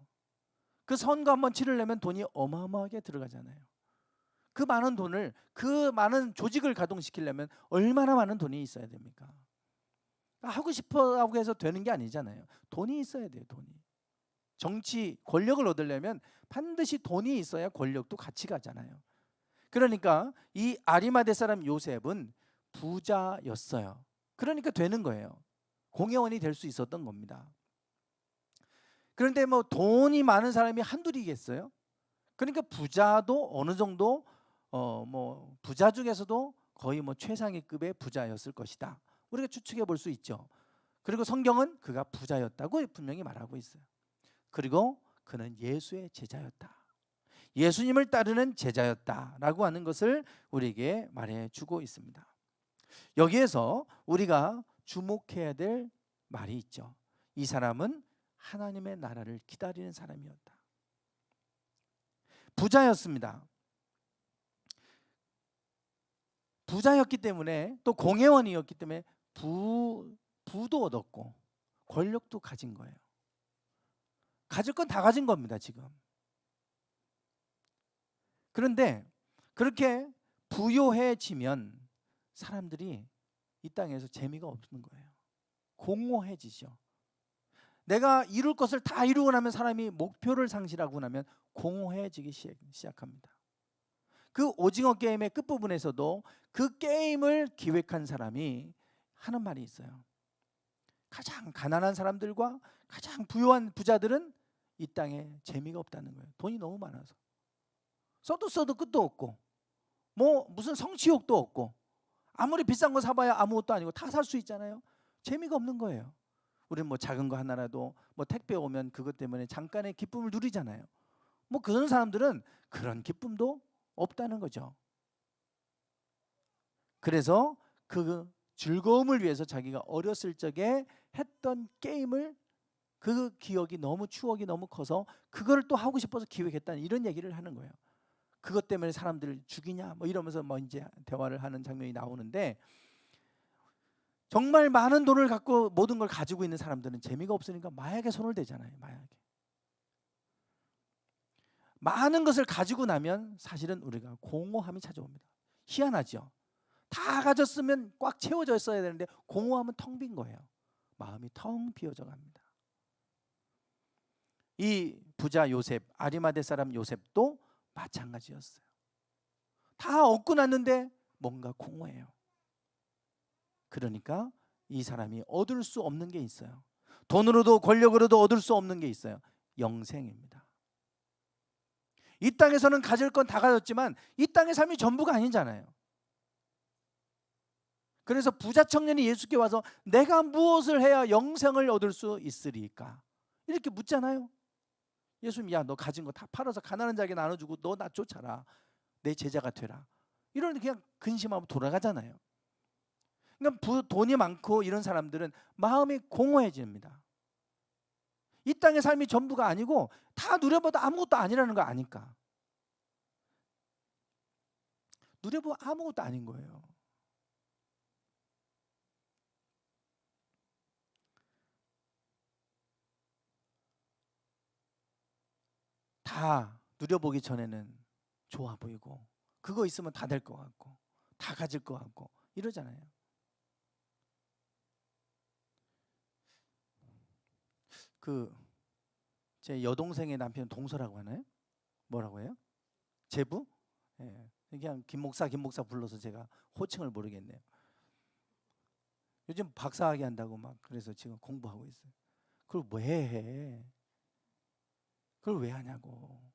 그 선거 한번 치르려면 돈이 어마어마하게 들어가잖아요. 그 많은 돈을, 그 많은 조직을 가동시키려면 얼마나 많은 돈이 있어야 됩니까? 하고 싶어 하고 해서 되는 게 아니잖아요. 돈이 있어야 돼요. 돈이. 정치 권력을 얻으려면 반드시 돈이 있어야 권력도 같이 가잖아요. 그러니까 이 아리마대 사람 요셉은 부자였어요. 그러니까 되는 거예요. 공회원이 될 수 있었던 겁니다. 그런데 뭐 돈이 많은 사람이 한둘이겠어요? 그러니까 부자도 어느 정도 뭐 부자 중에서도 거의 뭐 최상위급의 부자였을 것이다. 우리가 추측해 볼 수 있죠. 그리고 성경은 그가 부자였다고 분명히 말하고 있어요. 그리고 그는 예수의 제자였다. 예수님을 따르는 제자였다라고 하는 것을 우리에게 말해주고 있습니다. 여기에서 우리가 주목해야 될 말이 있죠. 이 사람은 하나님의 나라를 기다리는 사람이었다. 부자였습니다. 부자였기 때문에 또 공회원이었기 때문에 부도 얻었고 권력도 가진 거예요. 가질 건 다 가진 겁니다, 지금. 그런데 그렇게 부요해지면 사람들이 이 땅에서 재미가 없는 거예요. 공허해지죠. 내가 이룰 것을 다 이루고 나면 사람이 목표를 상실하고 나면 공허해지기 시작합니다. 그 오징어 게임의 끝부분에서도 그 게임을 기획한 사람이 하는 말이 있어요. 가장 가난한 사람들과 가장 부유한 부자들은 이 땅에 재미가 없다는 거예요. 돈이 너무 많아서. 써도 끝도 없고 뭐 무슨 성취욕도 없고 아무리 비싼 거 사봐야 아무것도 아니고 다 살 수 있잖아요. 재미가 없는 거예요. 우리는 뭐 작은 거 하나라도 뭐 택배 오면 그것 때문에 잠깐의 기쁨을 누리잖아요. 뭐 그런 사람들은 그런 기쁨도 없다는 거죠. 그래서 그 즐거움을 위해서 자기가 어렸을 적에 했던 게임을 그 기억이 너무 추억이 너무 커서 그거를 또 하고 싶어서 기획했다는 이런 얘기를 하는 거예요. 그것 때문에 사람들을 죽이냐 뭐 이러면서 뭐 이제 대화를 하는 장면이 나오는데 정말 많은 돈을 갖고 모든 걸 가지고 있는 사람들은 재미가 없으니까 마약에 손을 대잖아요. 마약에. 많은 것을 가지고 나면 사실은 우리가 공허함이 찾아옵니다. 희한하죠. 다 가졌으면 꽉 채워져 있어야 되는데 공허함은 텅 빈 거예요. 마음이 텅 비어져 갑니다. 이 부자 요셉, 아리마대 사람 요셉도 마찬가지였어요. 다 얻고 났는데 뭔가 공허해요. 그러니까 이 사람이 얻을 수 없는 게 있어요. 돈으로도 권력으로도 얻을 수 없는 게 있어요. 영생입니다. 이 땅에서는 가질 건 다 가졌지만 이 땅의 삶이 전부가 아니잖아요. 그래서 부자 청년이 예수께 와서 내가 무엇을 해야 영생을 얻을 수 있으리까? 이렇게 묻잖아요. 예수님, 야, 너 가진 거 다 팔아서 가난한 자에게 나눠주고 너 나 쫓아라. 내 제자가 되라. 이러는데 그냥 근심하고 돌아가잖아요. 그러니까 돈이 많고 이런 사람들은 마음이 공허해집니다. 이 땅의 삶이 전부가 아니고 다 누려봐도 아무것도 아니라는 거 아니까. 누려보면 아무것도 아닌 거예요. 다 누려보기 전에는 좋아 보이고 그거 있으면 다 될 것 같고 다 가질 것 같고 이러잖아요. 제 여동생의 남편은 동서라고 하나요? 뭐라고 해요? 제부? 예. 그냥 김 목사 불러서 제가 호칭을 모르겠네요. 요즘 박사학위 한다고 막 그래서 지금 공부하고 있어요. 그걸 왜 해? 그걸 왜 하냐고.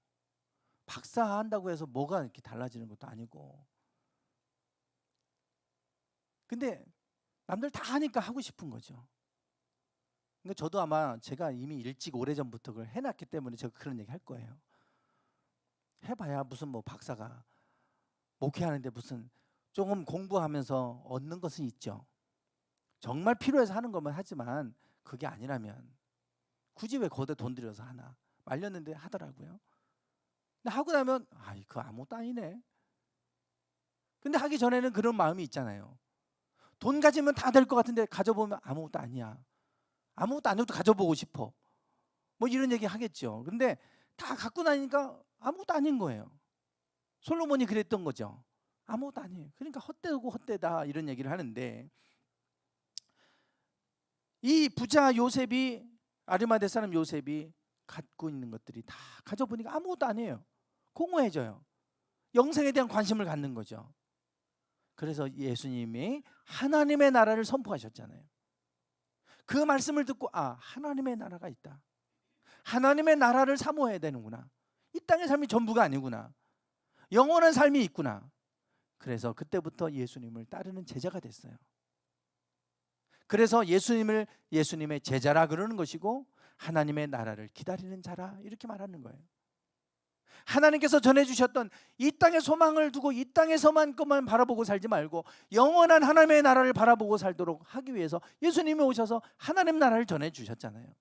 박사 한다고 해서 뭐가 이렇게 달라지는 것도 아니고. 근데 남들 다 하니까 하고 싶은 거죠. 그러니까 저도 아마 제가 이미 일찍 오래전부터 그걸 해놨기 때문에 제가 그런 얘기 할 거예요. 해봐야 무슨 뭐 박사가 목회하는데 무슨 조금 공부하면서 얻는 것은 있죠. 정말 필요해서 하는 것만 하지만 그게 아니라면 굳이 왜 거기다 돈 들여서 하나 말렸는데 하더라고요. 근데 하고 나면 그거 아무것도 아니네. 근데 하기 전에는 그런 마음이 있잖아요. 돈 가지면 다 될 것 같은데 가져보면 아무것도 아니야. 아무것도 안 해도 가져보고 싶어. 뭐 이런 얘기 하겠죠. 근데 다 갖고 나니까 아무것도 아닌 거예요. 솔로몬이 그랬던 거죠. 아무것도 아니에요. 그러니까 헛되고 헛되다 이런 얘기를 하는데 이 부자 요셉이 아리마대 사람 요셉이 갖고 있는 것들이 다 가져보니까 아무것도 아니에요. 공허해져요. 영생에 대한 관심을 갖는 거죠. 그래서 예수님이 하나님의 나라를 선포하셨잖아요. 그 말씀을 듣고 하나님의 나라가 있다. 하나님의 나라를 사모해야 되는구나. 이 땅의 삶이 전부가 아니구나. 영원한 삶이 있구나. 그래서 그때부터 예수님을 따르는 제자가 됐어요. 그래서 예수님의 제자라 그러는 것이고 하나님의 나라를 기다리는 자라 이렇게 말하는 거예요. 하나님께서 전해주셨던 이 땅의 소망을 두고 이 땅에서만 것만 바라보고 살지 말고 영원한 하나님의 나라를 바라보고 살도록 하기 위해서 예수님이 오셔서 하나님 나라를 전해주셨잖아요.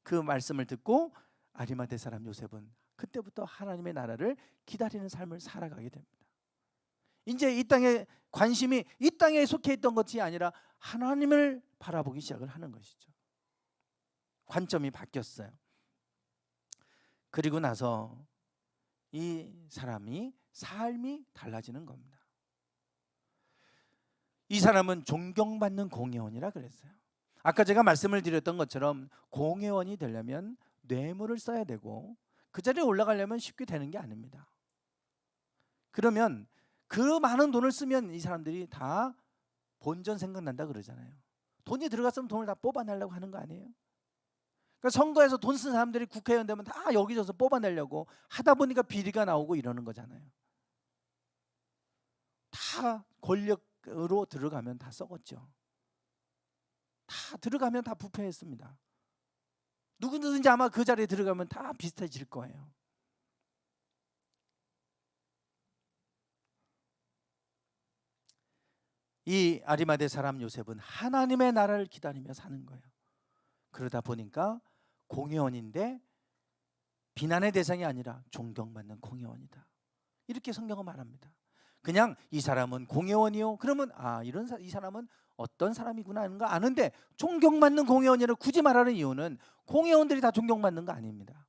그 말씀을 듣고 아리마대 사람 요셉은 그때부터 하나님의 나라를 기다리는 삶을 살아가게 됩니다. 이제 이 땅의 관심이 이 땅에 속해 있던 것이 아니라 하나님을 바라보기 시작을 하는 것이죠. 관점이 바뀌었어요. 그리고 나서 이 사람이 삶이 달라지는 겁니다. 이 사람은 존경받는 공회원이라 그랬어요. 아까 제가 말씀을 드렸던 것처럼 공회원이 되려면 뇌물을 써야 되고 그 자리에 올라가려면 쉽게 되는 게 아닙니다. 그러면 그 많은 돈을 쓰면 이 사람들이 다 본전 생각난다 그러잖아요. 돈이 들어갔으면 돈을 다 뽑아내려고 하는 거 아니에요? 그러니까 선거에서 돈 쓴 사람들이 국회의원 되면 다 여기저기서 뽑아내려고 하다 보니까 비리가 나오고 이러는 거잖아요. 다 권력으로 들어가면 다 썩었죠. 다 들어가면 다 부패했습니다. 누구든지 아마 그 자리에 들어가면 다 비슷해질 거예요. 이 아리마대 사람 요셉은 하나님의 나라를 기다리며 사는 거예요. 그러다 보니까 공회원인데 비난의 대상이 아니라 존경받는 공회원이다. 이렇게 성경은 말합니다. 그냥 이 사람은 공회원이요. 그러면 이 사람은 어떤 사람이구나 하는 거 아는데 존경받는 공회원이라고 굳이 말하는 이유는 공회원들이 다 존경받는 거 아닙니다.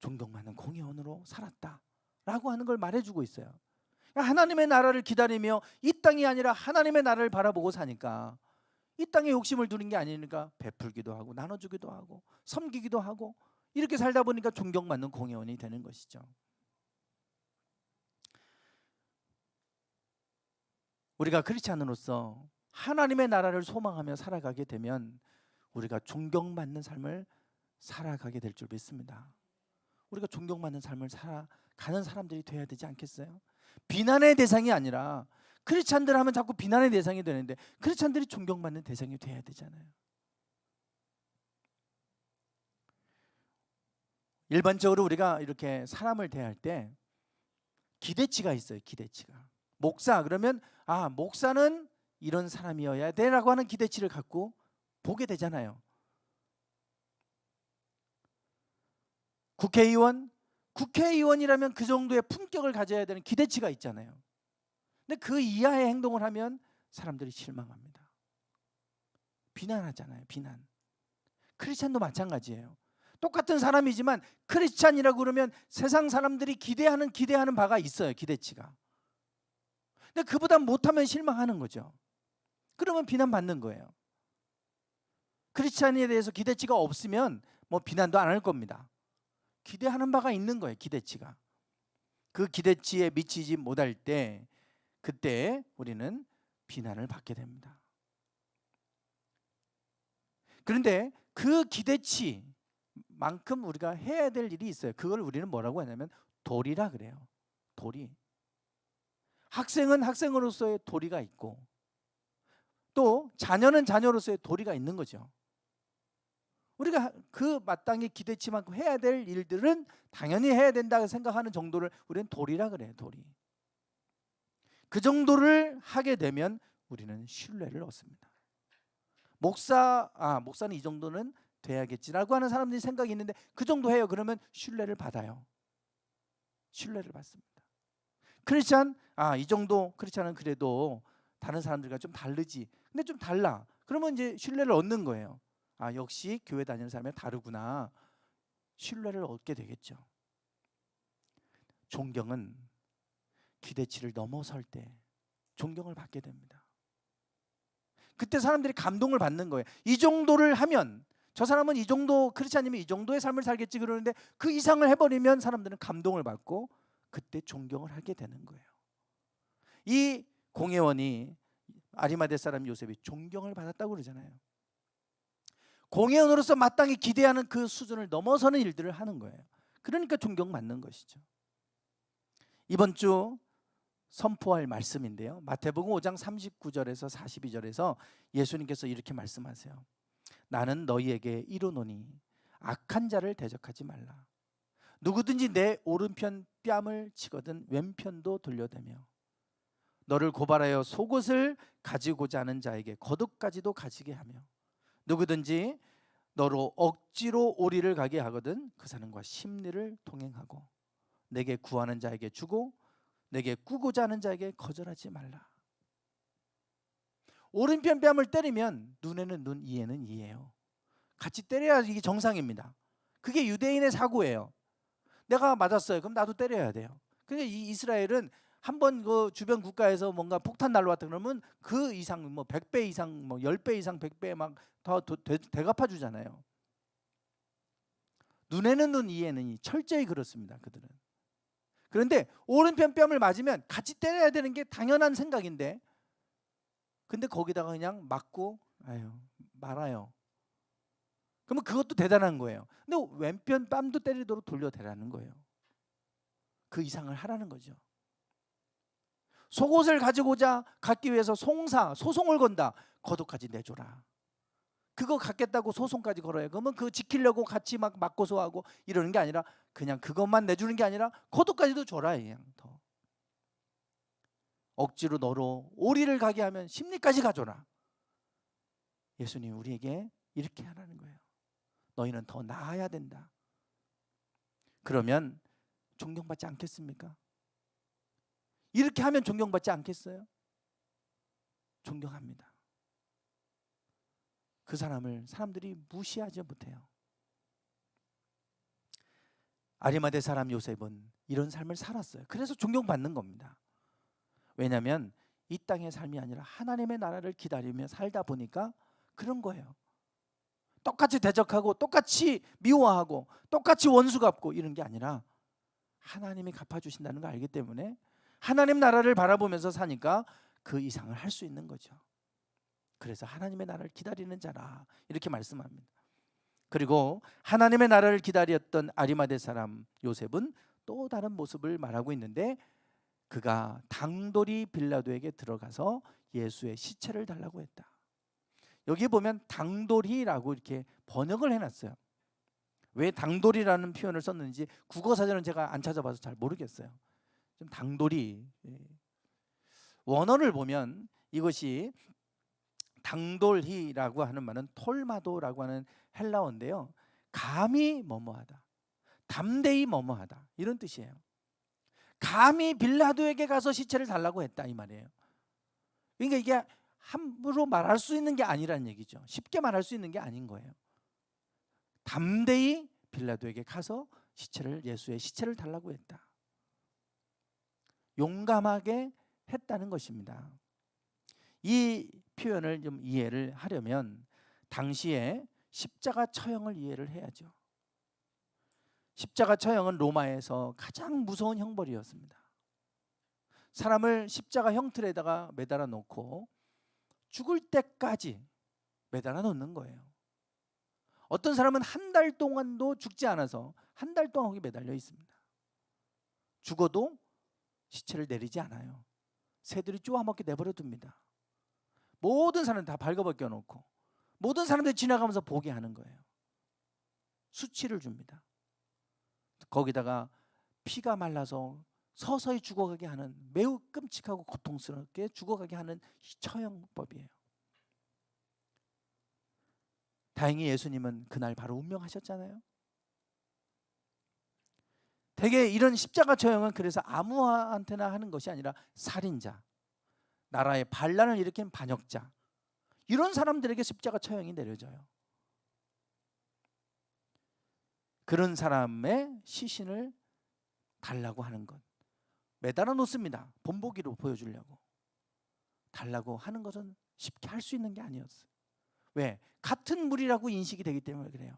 존경받는 공의원으로 살았다라고 하는 걸 말해주고 있어요. 하나님의 나라를 기다리며 이 땅이 아니라 하나님의 나라를 바라보고 사니까 이 땅에 욕심을 두는 게 아니니까 베풀기도 하고 나눠주기도 하고 섬기기도 하고 이렇게 살다 보니까 존경받는 공의원이 되는 것이죠. 우리가 크리스찬으로서 하나님의 나라를 소망하며 살아가게 되면 우리가 존경받는 삶을 살아가게 될 줄 믿습니다. 우리가 존경받는 삶을 살아가는 사람들이 돼야 되지 않겠어요? 비난의 대상이 아니라, 크리스찬들 하면 자꾸 비난의 대상이 되는데 크리스찬들이 존경받는 대상이 돼야 되잖아요. 일반적으로 우리가 이렇게 사람을 대할 때 기대치가 있어요. 기대치가. 목사 그러면 목사는 이런 사람이어야 돼라고 하는 기대치를 갖고 보게 되잖아요. 국회의원이라면 그 정도의 품격을 가져야 되는 기대치가 있잖아요. 근데 그 이하의 행동을 하면 사람들이 실망합니다. 비난하잖아요. 비난. 크리스찬도 마찬가지예요. 똑같은 사람이지만 크리스찬이라고 그러면 세상 사람들이 기대하는 바가 있어요. 기대치가. 근데 그보다 못하면 실망하는 거죠. 그러면 비난받는 거예요. 크리스찬에 대해서 기대치가 없으면 뭐 비난도 안 할 겁니다. 기대하는 바가 있는 거예요. 기대치가. 그 기대치에 미치지 못할 때 그때 우리는 비난을 받게 됩니다. 그런데 그 기대치만큼 우리가 해야 될 일이 있어요. 그걸 우리는 뭐라고 하냐면 도리라 그래요. 도리. 학생은 학생으로서의 도리가 있고 또 자녀는 자녀로서의 도리가 있는 거죠. 우리가 그 마땅히 기대치만큼 해야 될 일들은 당연히 해야 된다고 생각하는 정도를 우리는 도리라 그래요. 도리. 그 정도를 하게 되면 우리는 신뢰를 얻습니다. 목사는 이 정도는 돼야겠지라고 하는 사람들이 생각이 있는데 그 정도 해요. 그러면 신뢰를 받아요. 신뢰를 받습니다. 크리스찬, 이 정도 크리스찬은 그래도 다른 사람들과 좀 다르지. 근데 좀 달라. 그러면 이제 신뢰를 얻는 거예요. 역시 교회 다니는 사람이 다르구나. 신뢰를 얻게 되겠죠. 존경은 기대치를 넘어설 때 존경을 받게 됩니다. 그때 사람들이 감동을 받는 거예요. 이 정도를 하면 저 사람은 이 정도, 크리스찬이면 이 정도의 삶을 살겠지 그러는데 그 이상을 해버리면 사람들은 감동을 받고 그때 존경을 하게 되는 거예요. 이 공회원이 아리마대 사람 요셉이 존경을 받았다고 그러잖아요. 공회원으로서 마땅히 기대하는 그 수준을 넘어서는 일들을 하는 거예요. 그러니까 존경받는 것이죠. 이번 주 선포할 말씀인데요. 마태복음 5장 39절에서 42절에서 예수님께서 이렇게 말씀하세요. 나는 너희에게 이르노니 악한 자를 대적하지 말라. 누구든지 내 오른편 뺨을 치거든 왼편도 돌려대며 너를 고발하여 속옷을 가지고자 하는 자에게 겉옷까지도 가지게 하며 누구든지 너로 억지로 오리를 가게 하거든 그 사람과 심리를 동행하고 내게 구하는 자에게 주고 내게 꾸고자 하는 자에게 거절하지 말라. 오른편 뺨을 때리면 눈에는 눈, 이에는 이예요. 같이 때려야 이게 정상입니다. 그게 유대인의 사고예요. 내가 맞았어요. 그럼 나도 때려야 돼요. 근데 이 이스라엘은 한번 그 주변 국가에서 뭔가 폭탄 날라왔다 그러면 그 이상 뭐 100배 이상 뭐 10배 이상 100배 막 더 대갚아 주잖아요. 눈에는 눈, 이에는 이. 철저히 그렇습니다. 그들은. 그런데 오른편 뺨을 맞으면 같이 때려야 되는 게 당연한 생각인데 근데 거기다가 그냥 맞고 말아요. 그러면 그것도 대단한 거예요. 근데 왼편 뺨도 때리도록 돌려대라는 거예요. 그 이상을 하라는 거죠. 속옷을 가지고자 갖기 위해서 소송을 건다. 겉옷까지 내줘라. 그거 갖겠다고 소송까지 걸어요. 그러면 그거 지키려고 같이 막 맞고소하고 이러는 게 아니라 그냥 그것만 내주는 게 아니라 겉옷까지도 줘라. 그냥 더. 억지로 너로 오리를 가게 하면 심리까지 가줘라. 예수님 우리에게 이렇게 하라는 거예요. 너희는 더 나아야 된다. 그러면 존경받지 않겠습니까? 이렇게 하면 존경받지 않겠어요? 존경합니다. 그 사람을 사람들이 무시하지 못해요. 아리마대 사람 요셉은 이런 삶을 살았어요. 그래서 존경받는 겁니다. 왜냐하면 이 땅의 삶이 아니라 하나님의 나라를 기다리며 살다 보니까 그런 거예요. 똑같이 대적하고 똑같이 미워하고 똑같이 원수 갚고 이런 게 아니라 하나님이 갚아주신다는 걸 알기 때문에 하나님 나라를 바라보면서 사니까 그 이상을 할 수 있는 거죠. 그래서 하나님의 나라를 기다리는 자라 이렇게 말씀합니다. 그리고 하나님의 나라를 기다렸던 아리마대 사람 요셉은 또 다른 모습을 말하고 있는데, 그가 당돌이 빌라도에게 들어가서 예수의 시체를 달라고 했다. 여기 보면 당돌이라고 이렇게 번역을 해놨어요. 왜 당돌이라는 표현을 썼는지 국어사전은 제가 안 찾아봐서 잘 모르겠어요. 좀 당돌이, 원어를 보면 이것이 당돌히라고 하는 말은 톨마도라고 하는 헬라어인데요, 감히 뭐뭐하다, 담대히 뭐뭐하다 이런 뜻이에요. 감히 빌라도에게 가서 시체를 달라고 했다 이 말이에요. 그러니까 이게 함부로 말할 수 있는 게 아니라는 얘기죠. 쉽게 말할 수 있는 게 아닌 거예요. 담대히 빌라도에게 가서 예수의 시체를 달라고 했다. 용감하게 했다는 것입니다. 이 표현을 좀 이해를 하려면 당시에 십자가 처형을 이해를 해야죠. 십자가 처형은 로마에서 가장 무서운 형벌이었습니다. 사람을 십자가 형틀에다가 매달아 놓고 죽을 때까지 매달아 놓는 거예요. 어떤 사람은 한 달 동안도 죽지 않아서 한 달 동안 거기 매달려 있습니다. 죽어도 시체를 내리지 않아요. 새들이 쪼아먹게 내버려 둡니다. 모든 사람 다 발가벗겨 놓고 모든 사람들이 지나가면서 보게 하는 거예요. 수치를 줍니다. 거기다가 피가 말라서 서서히 죽어가게 하는, 매우 끔찍하고 고통스럽게 죽어가게 하는 처형법이에요. 다행히 예수님은 그날 바로 운명하셨잖아요. 되게 이런 십자가 처형은 그래서 아무한테나 하는 것이 아니라 살인자, 나라의 반란을 일으킨 반역자, 이런 사람들에게 십자가 처형이 내려져요. 그런 사람의 시신을 달라고 하는 것, 매달아 놓습니다. 본보기로 보여주려고. 달라고 하는 것은 쉽게 할 수 있는 게 아니었어요. 왜? 같은 무리라고 인식이 되기 때문에 그래요.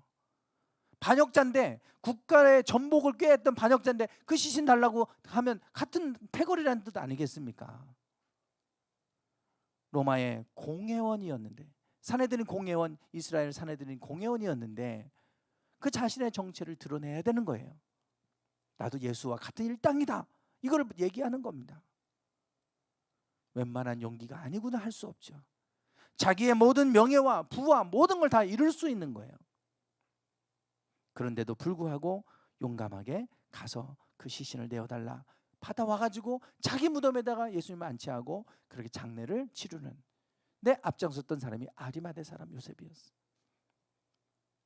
반역자인데, 국가의 전복을 꾀했던 반역자인데 그 시신 달라고 하면 같은 패거리라는 뜻 아니겠습니까? 로마의 공회원이었는데, 사내들인 공회원, 이스라엘 사내들인 공회원이었는데 그 자신의 정체를 드러내야 되는 거예요. 나도 예수와 같은 일당이다, 이걸 얘기하는 겁니다. 웬만한 용기가 아니구나 할 수 없죠. 자기의 모든 명예와 부와 모든 걸 다 잃을 수 있는 거예요. 그런데도 불구하고 용감하게 가서 그 시신을 내어달라 받아와가지고 자기 무덤에다가 예수님을 안치하고 그렇게 장례를 치르는 데 앞장섰던 사람이 아리마대 사람 요셉이었어요.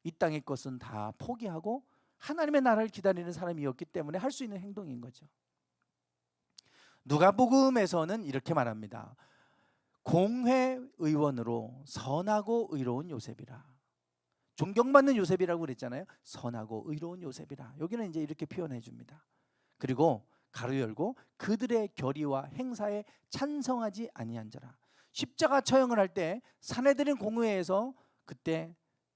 이 땅의 것은 다 포기하고 하나님의 나라를 기다리는 사람이었기 때문에 할 수 있는 행동인 거죠. 누가복음에서는 이렇게 말합니다. 공회의원으로 선하고 의로운 요셉이라. 존경받는 요셉이라고 그랬잖아요. 선하고 의로운 요셉이라. 여기는 이제 이렇게 표현해 줍니다. 그리고 가로 열고 그들의 결의와 행사에 찬성하지 아니한 자라. 십자가 처형을 할 때 사내들인 공회에서 그때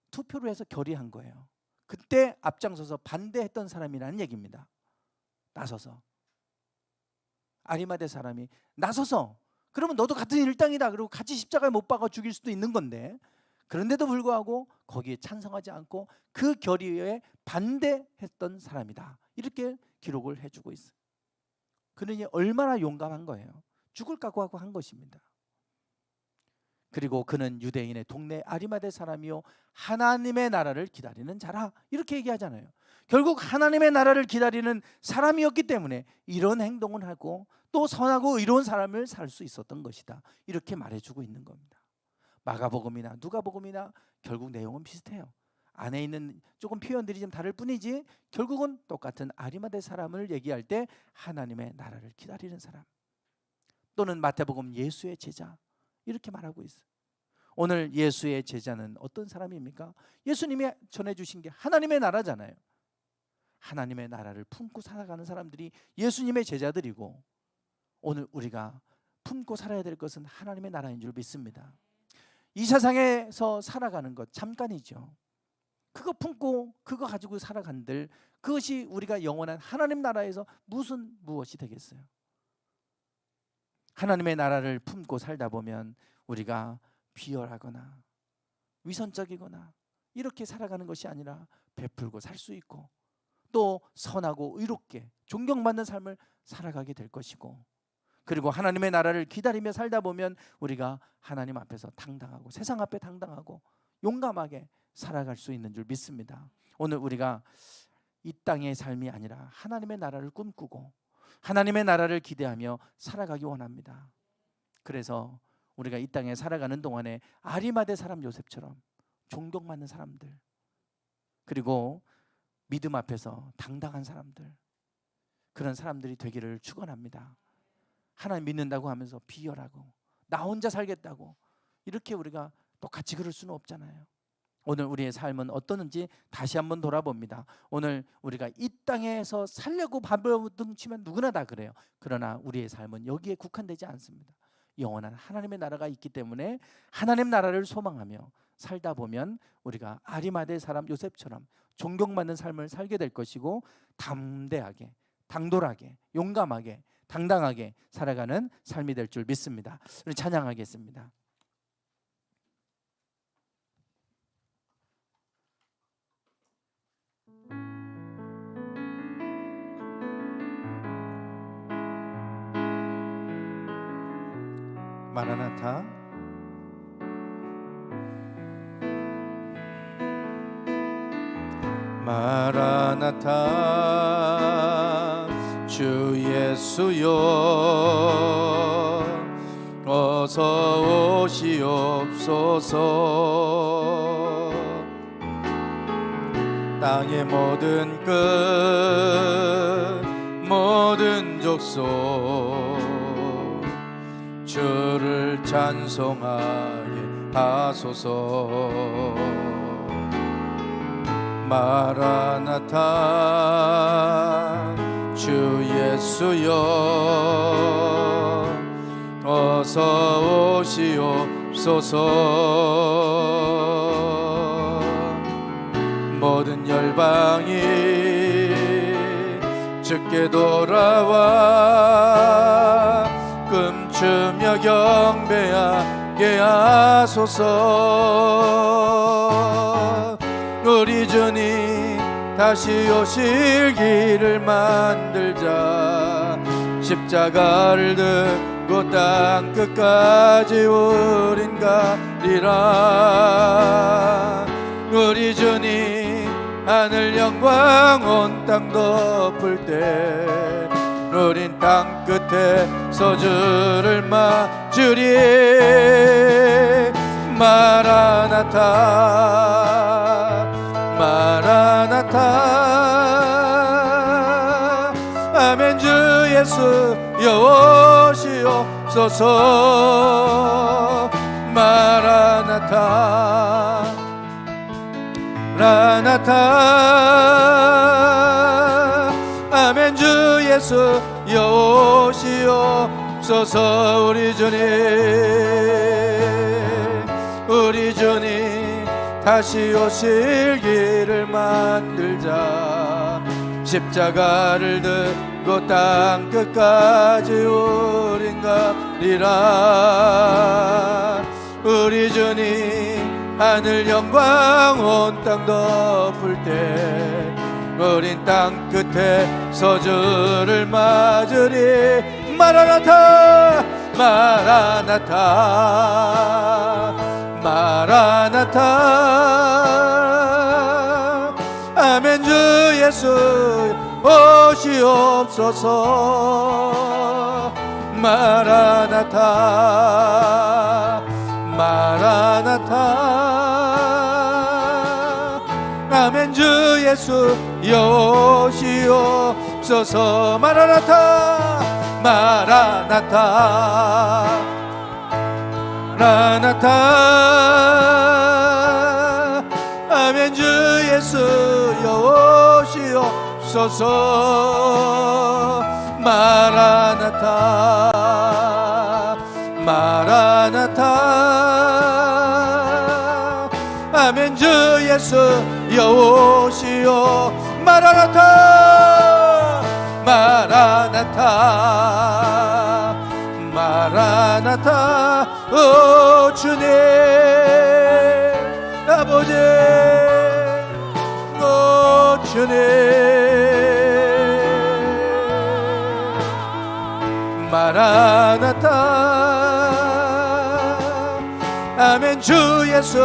투표를 해서 결의한 거예요. 그때 앞장서서 반대했던 사람이라는 얘기입니다. 나서서. 아리마대 사람이 나서서, 그러면 너도 같은 일당이다, 그리고 같이 십자가에 못 박아 죽일 수도 있는 건데, 그런데도 불구하고 거기에 찬성하지 않고 그 결의에 반대했던 사람이다, 이렇게 기록을 해주고 있어요. 그러니 얼마나 용감한 거예요. 죽을 각오하고 한 것입니다. 그리고 그는 유대인의 동네 아리마대 사람이요 하나님의 나라를 기다리는 자라, 이렇게 얘기하잖아요. 결국 하나님의 나라를 기다리는 사람이었기 때문에 이런 행동을 하고 또 선하고 의로운 삶을 살 수 있었던 것이다, 이렇게 말해주고 있는 겁니다. 마가복음이나 누가복음이나 결국 내용은 비슷해요. 안에 있는 조금 표현들이 좀 다를 뿐이지 결국은 똑같은 아리마대 사람을 얘기할 때 하나님의 나라를 기다리는 사람, 또는 마태복음 예수의 제자, 이렇게 말하고 있어요. 오늘 예수의 제자는 어떤 사람입니까? 예수님이 전해주신 게 하나님의 나라잖아요. 하나님의 나라를 품고 살아가는 사람들이 예수님의 제자들이고, 오늘 우리가 품고 살아야 될 것은 하나님의 나라인 줄 믿습니다. 이 세상에서 살아가는 것 잠깐이죠. 그거 품고 그거 가지고 살아간들, 그것이 우리가 영원한 하나님 나라에서 무엇이 되겠어요? 하나님의 나라를 품고 살다 보면 우리가 비열하거나 위선적이거나 이렇게 살아가는 것이 아니라 베풀고 살 수 있고, 또 선하고 의롭게 존경받는 삶을 살아가게 될 것이고, 그리고 하나님의 나라를 기다리며 살다 보면 우리가 하나님 앞에서 당당하고 세상 앞에 당당하고 용감하게 살아갈 수 있는 줄 믿습니다. 오늘 우리가 이 땅의 삶이 아니라 하나님의 나라를 꿈꾸고 하나님의 나라를 기대하며 살아가기 원합니다. 그래서 우리가 이 땅에 살아가는 동안에 아리마대 사람 요셉처럼 존경받는 사람들, 그리고 믿음 앞에서 당당한 사람들, 그런 사람들이 되기를 축원합니다. 하나님 믿는다고 하면서 비열하고 나 혼자 살겠다고 이렇게 우리가 똑같이 그럴 수는 없잖아요. 오늘 우리의 삶은 어떠는지 다시 한번 돌아봅니다. 오늘 우리가 이 땅에서 살려고 발버둥치면 누구나 다 그래요. 그러나 우리의 삶은 여기에 국한되지 않습니다. 영원한 하나님의 나라가 있기 때문에 하나님 나라를 소망하며 살다 보면 우리가 아리마대 사람 요셉처럼 존경받는 삶을 살게 될 것이고, 담대하게, 당돌하게, 용감하게, 당당하게 살아가는 삶이 될 줄 믿습니다. 우리 찬양하겠습니다. 마라나타. 마라나타 주 예수여 어서 오시옵소서. 땅의 모든 끝 모든 족속 주를 찬송하게 하소서. 마라나타 주 예수여 어서 오시옵소서. 모든 열방이 주께 돌아와 춤추며 경배하게 하소서. 우리 주님 다시 오실 길을 만들자. 십자가를 들고 땅 끝까지 우린 가리라. 우리 주님 하늘 영광 온 땅 덮을 때 우린 땅 끝에서 주를 맞으리. 마라나타 마라나타 아멘. 주 예수여 오시옵소서. 마라나타 라나타 아멘. 주 예수여 오시옵소서. 우리 주님 다시 오실 길을 만들자. 십자가를 들고 땅 끝까지 우린 가리라. 우리 주님 하늘 영광 온 땅 덮을 때 우린 땅 끝에서 주를 맞으리. 마라나타 마라나타 마라나타 아멘. 주 예수 오시옵소서. 마라나타 마라나타 아멘. 주 예수 오시옵소서. 마라나타 마라나타 라나타 아멘. 주 예수 주옵소서. 마라나타 마라나타. 아멘. 주 예수 여호시오. 마라나타 마라나타 마라나타. 오 주님 아버지, 오 주님 마라나타. 아멘. 주 예수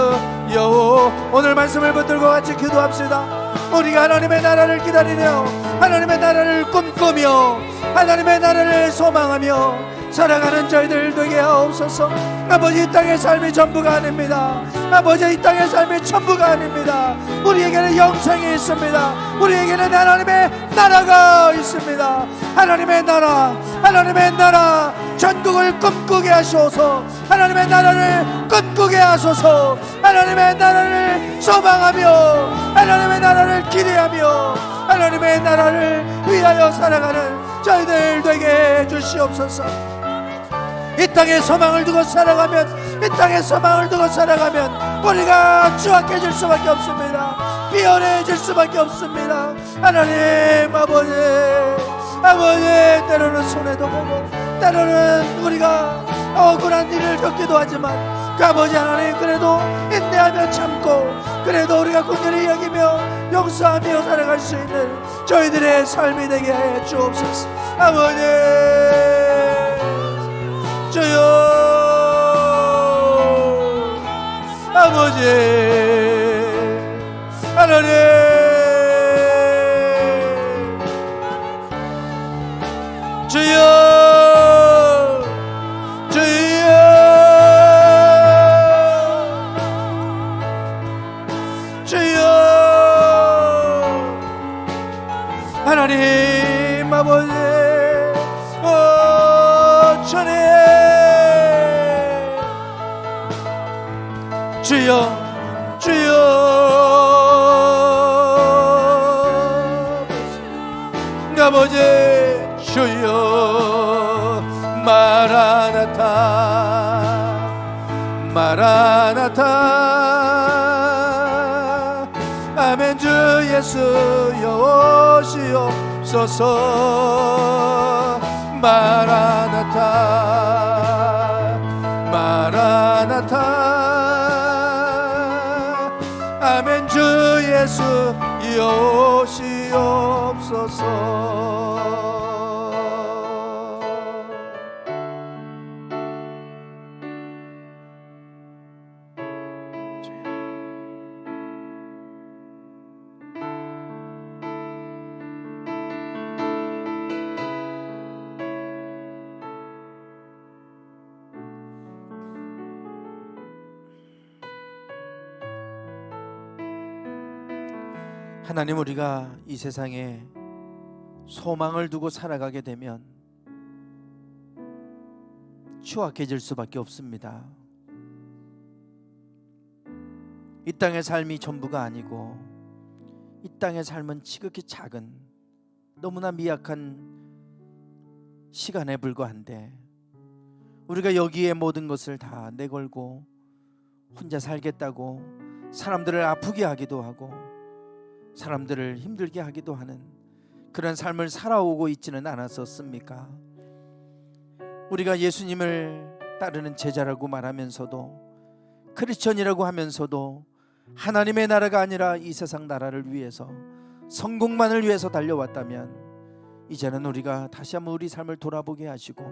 여호. 오늘 말씀을 붙들고 같이 기도합시다. 우리가 하나님의 나라를 기다리며 하나님의 나라를 꿈꾸며 하나님의 나라를 소망하며 살아가는 저희들 되게 하옵소서. 아버지, 이 땅의 삶이 전부가 아닙니다. 아버지, 이 땅의 삶이 전부가 아닙니다. 우리에게는 영생이 있습니다. 우리에게는 하나님의 나라가 있습니다. 하나님의 나라, 하나님의 나라 전국을 꿈꾸게 하소서. 하나님의 나라를 꿈꾸게 하소서. 하나님의 나라를 소망하며 하나님의 나라를 기대하며 하나님의 나라를 위하여 살아가는 저희들 되게 해 주시옵소서. 이 땅에 소망을 두고 살아가면, 이 땅에 소망을 두고 살아가면 우리가 추악해질 수밖에 없습니다. 비열해질 수밖에 없습니다. 하나님 아버지, 아버지, 때로는 손해도 보고 때로는 우리가 억울한 일을 겪기도 하지만 그 아버지 하나님, 그래도 인내하며 참고 그래도 우리가 긍휼히 여기며 용서하며 살아갈 수 있는 저희들의 삶이 되게 해 주옵소서. 아버지 주여, 아버지 하나님, 주여, 주여, 주여. 하나님 아버지, 주님, 주여, 주여. 아버지 주여. 마라나타 마라나타. 아멘. 주 예수 여호시옵소서. 마라나타 마라나타. 아멘. 주 예수 여호시옵소서. 하나님, 우리가 이 세상에 소망을 두고 살아가게 되면 추악해질 수밖에 없습니다. 이 땅의 삶이 전부가 아니고 이 땅의 삶은 지극히 작은, 너무나 미약한 시간에 불과한데 우리가 여기에 모든 것을 다 내걸고 혼자 살겠다고 사람들을 아프게 하기도 하고 사람들을 힘들게 하기도 하는 그런 삶을 살아오고 있지는 않았었습니까? 우리가 예수님을 따르는 제자라고 말하면서도, 크리스천이라고 하면서도 하나님의 나라가 아니라 이 세상 나라를 위해서, 성공만을 위해서 달려왔다면 이제는 우리가 다시 한번 우리 삶을 돌아보게 하시고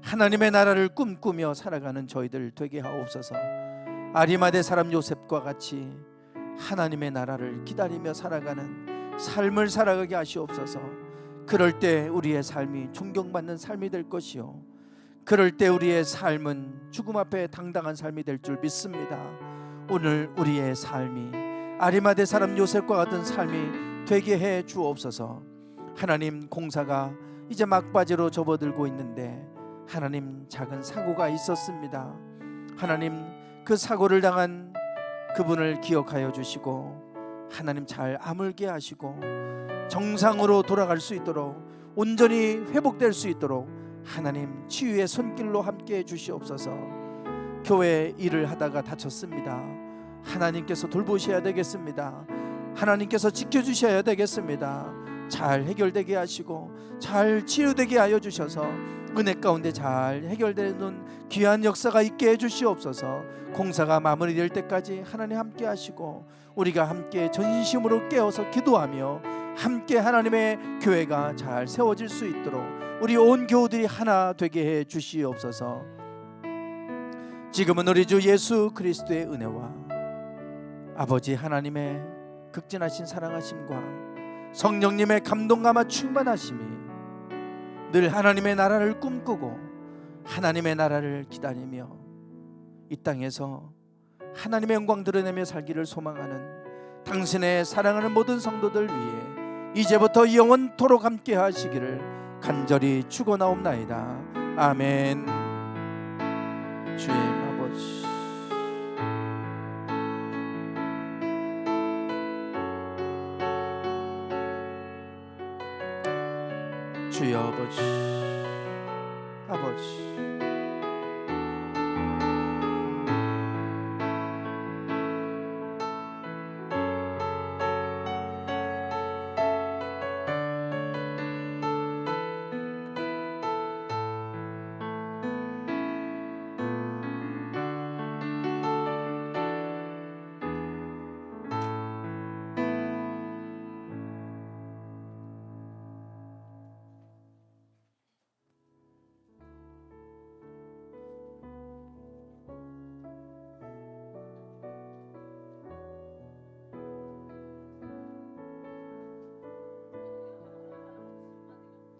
하나님의 나라를 꿈꾸며 살아가는 저희들 되게 하옵소서. 아리마대 사람 요셉과 같이 하나님의 나라를 기다리며 살아가는 삶을 살아가게 하시옵소서. 그럴 때 우리의 삶이 존경받는 삶이 될 것이요, 그럴 때 우리의 삶은 죽음 앞에 당당한 삶이 될 줄 믿습니다. 오늘 우리의 삶이 아리마대 사람 요셉과 같은 삶이 되게 해 주옵소서. 하나님, 공사가 이제 막바지로 접어들고 있는데 하나님, 작은 사고가 있었습니다. 하나님, 그 사고를 당한 그분을 기억하여 주시고 하나님 잘 아물게 하시고 정상으로 돌아갈 수 있도록, 온전히 회복될 수 있도록 하나님 치유의 손길로 함께해 주시옵소서. 교회 일을 하다가 다쳤습니다. 하나님께서 돌보셔야 되겠습니다. 하나님께서 지켜주셔야 되겠습니다. 잘 해결되게 하시고 잘 치유되게 하여 주셔서 은혜 가운데 잘 해결되는 귀한 역사가 있게 해주시옵소서. 공사가 마무리될 때까지 하나님 함께 하시고 우리가 함께 전심으로 깨어서 기도하며 함께 하나님의 교회가 잘 세워질 수 있도록 우리 온 교우들이 하나 되게 해 주시옵소서. 지금은 우리 주 예수 그리스도의 은혜와 아버지 하나님의 극진하신 사랑하심과 성령님의 감동감화 충만하심이 늘 하나님의 나라를 꿈꾸고 하나님의 나라를 기다리며 이 땅에서 하나님의 영광 드러내며 살기를 소망하는 당신의 사랑하는 모든 성도들 위해 이제부터 영원토록 함께 하시기를 간절히 축원하옵나이다. 아멘. 주의 아버지, 주의 아버지, 아버지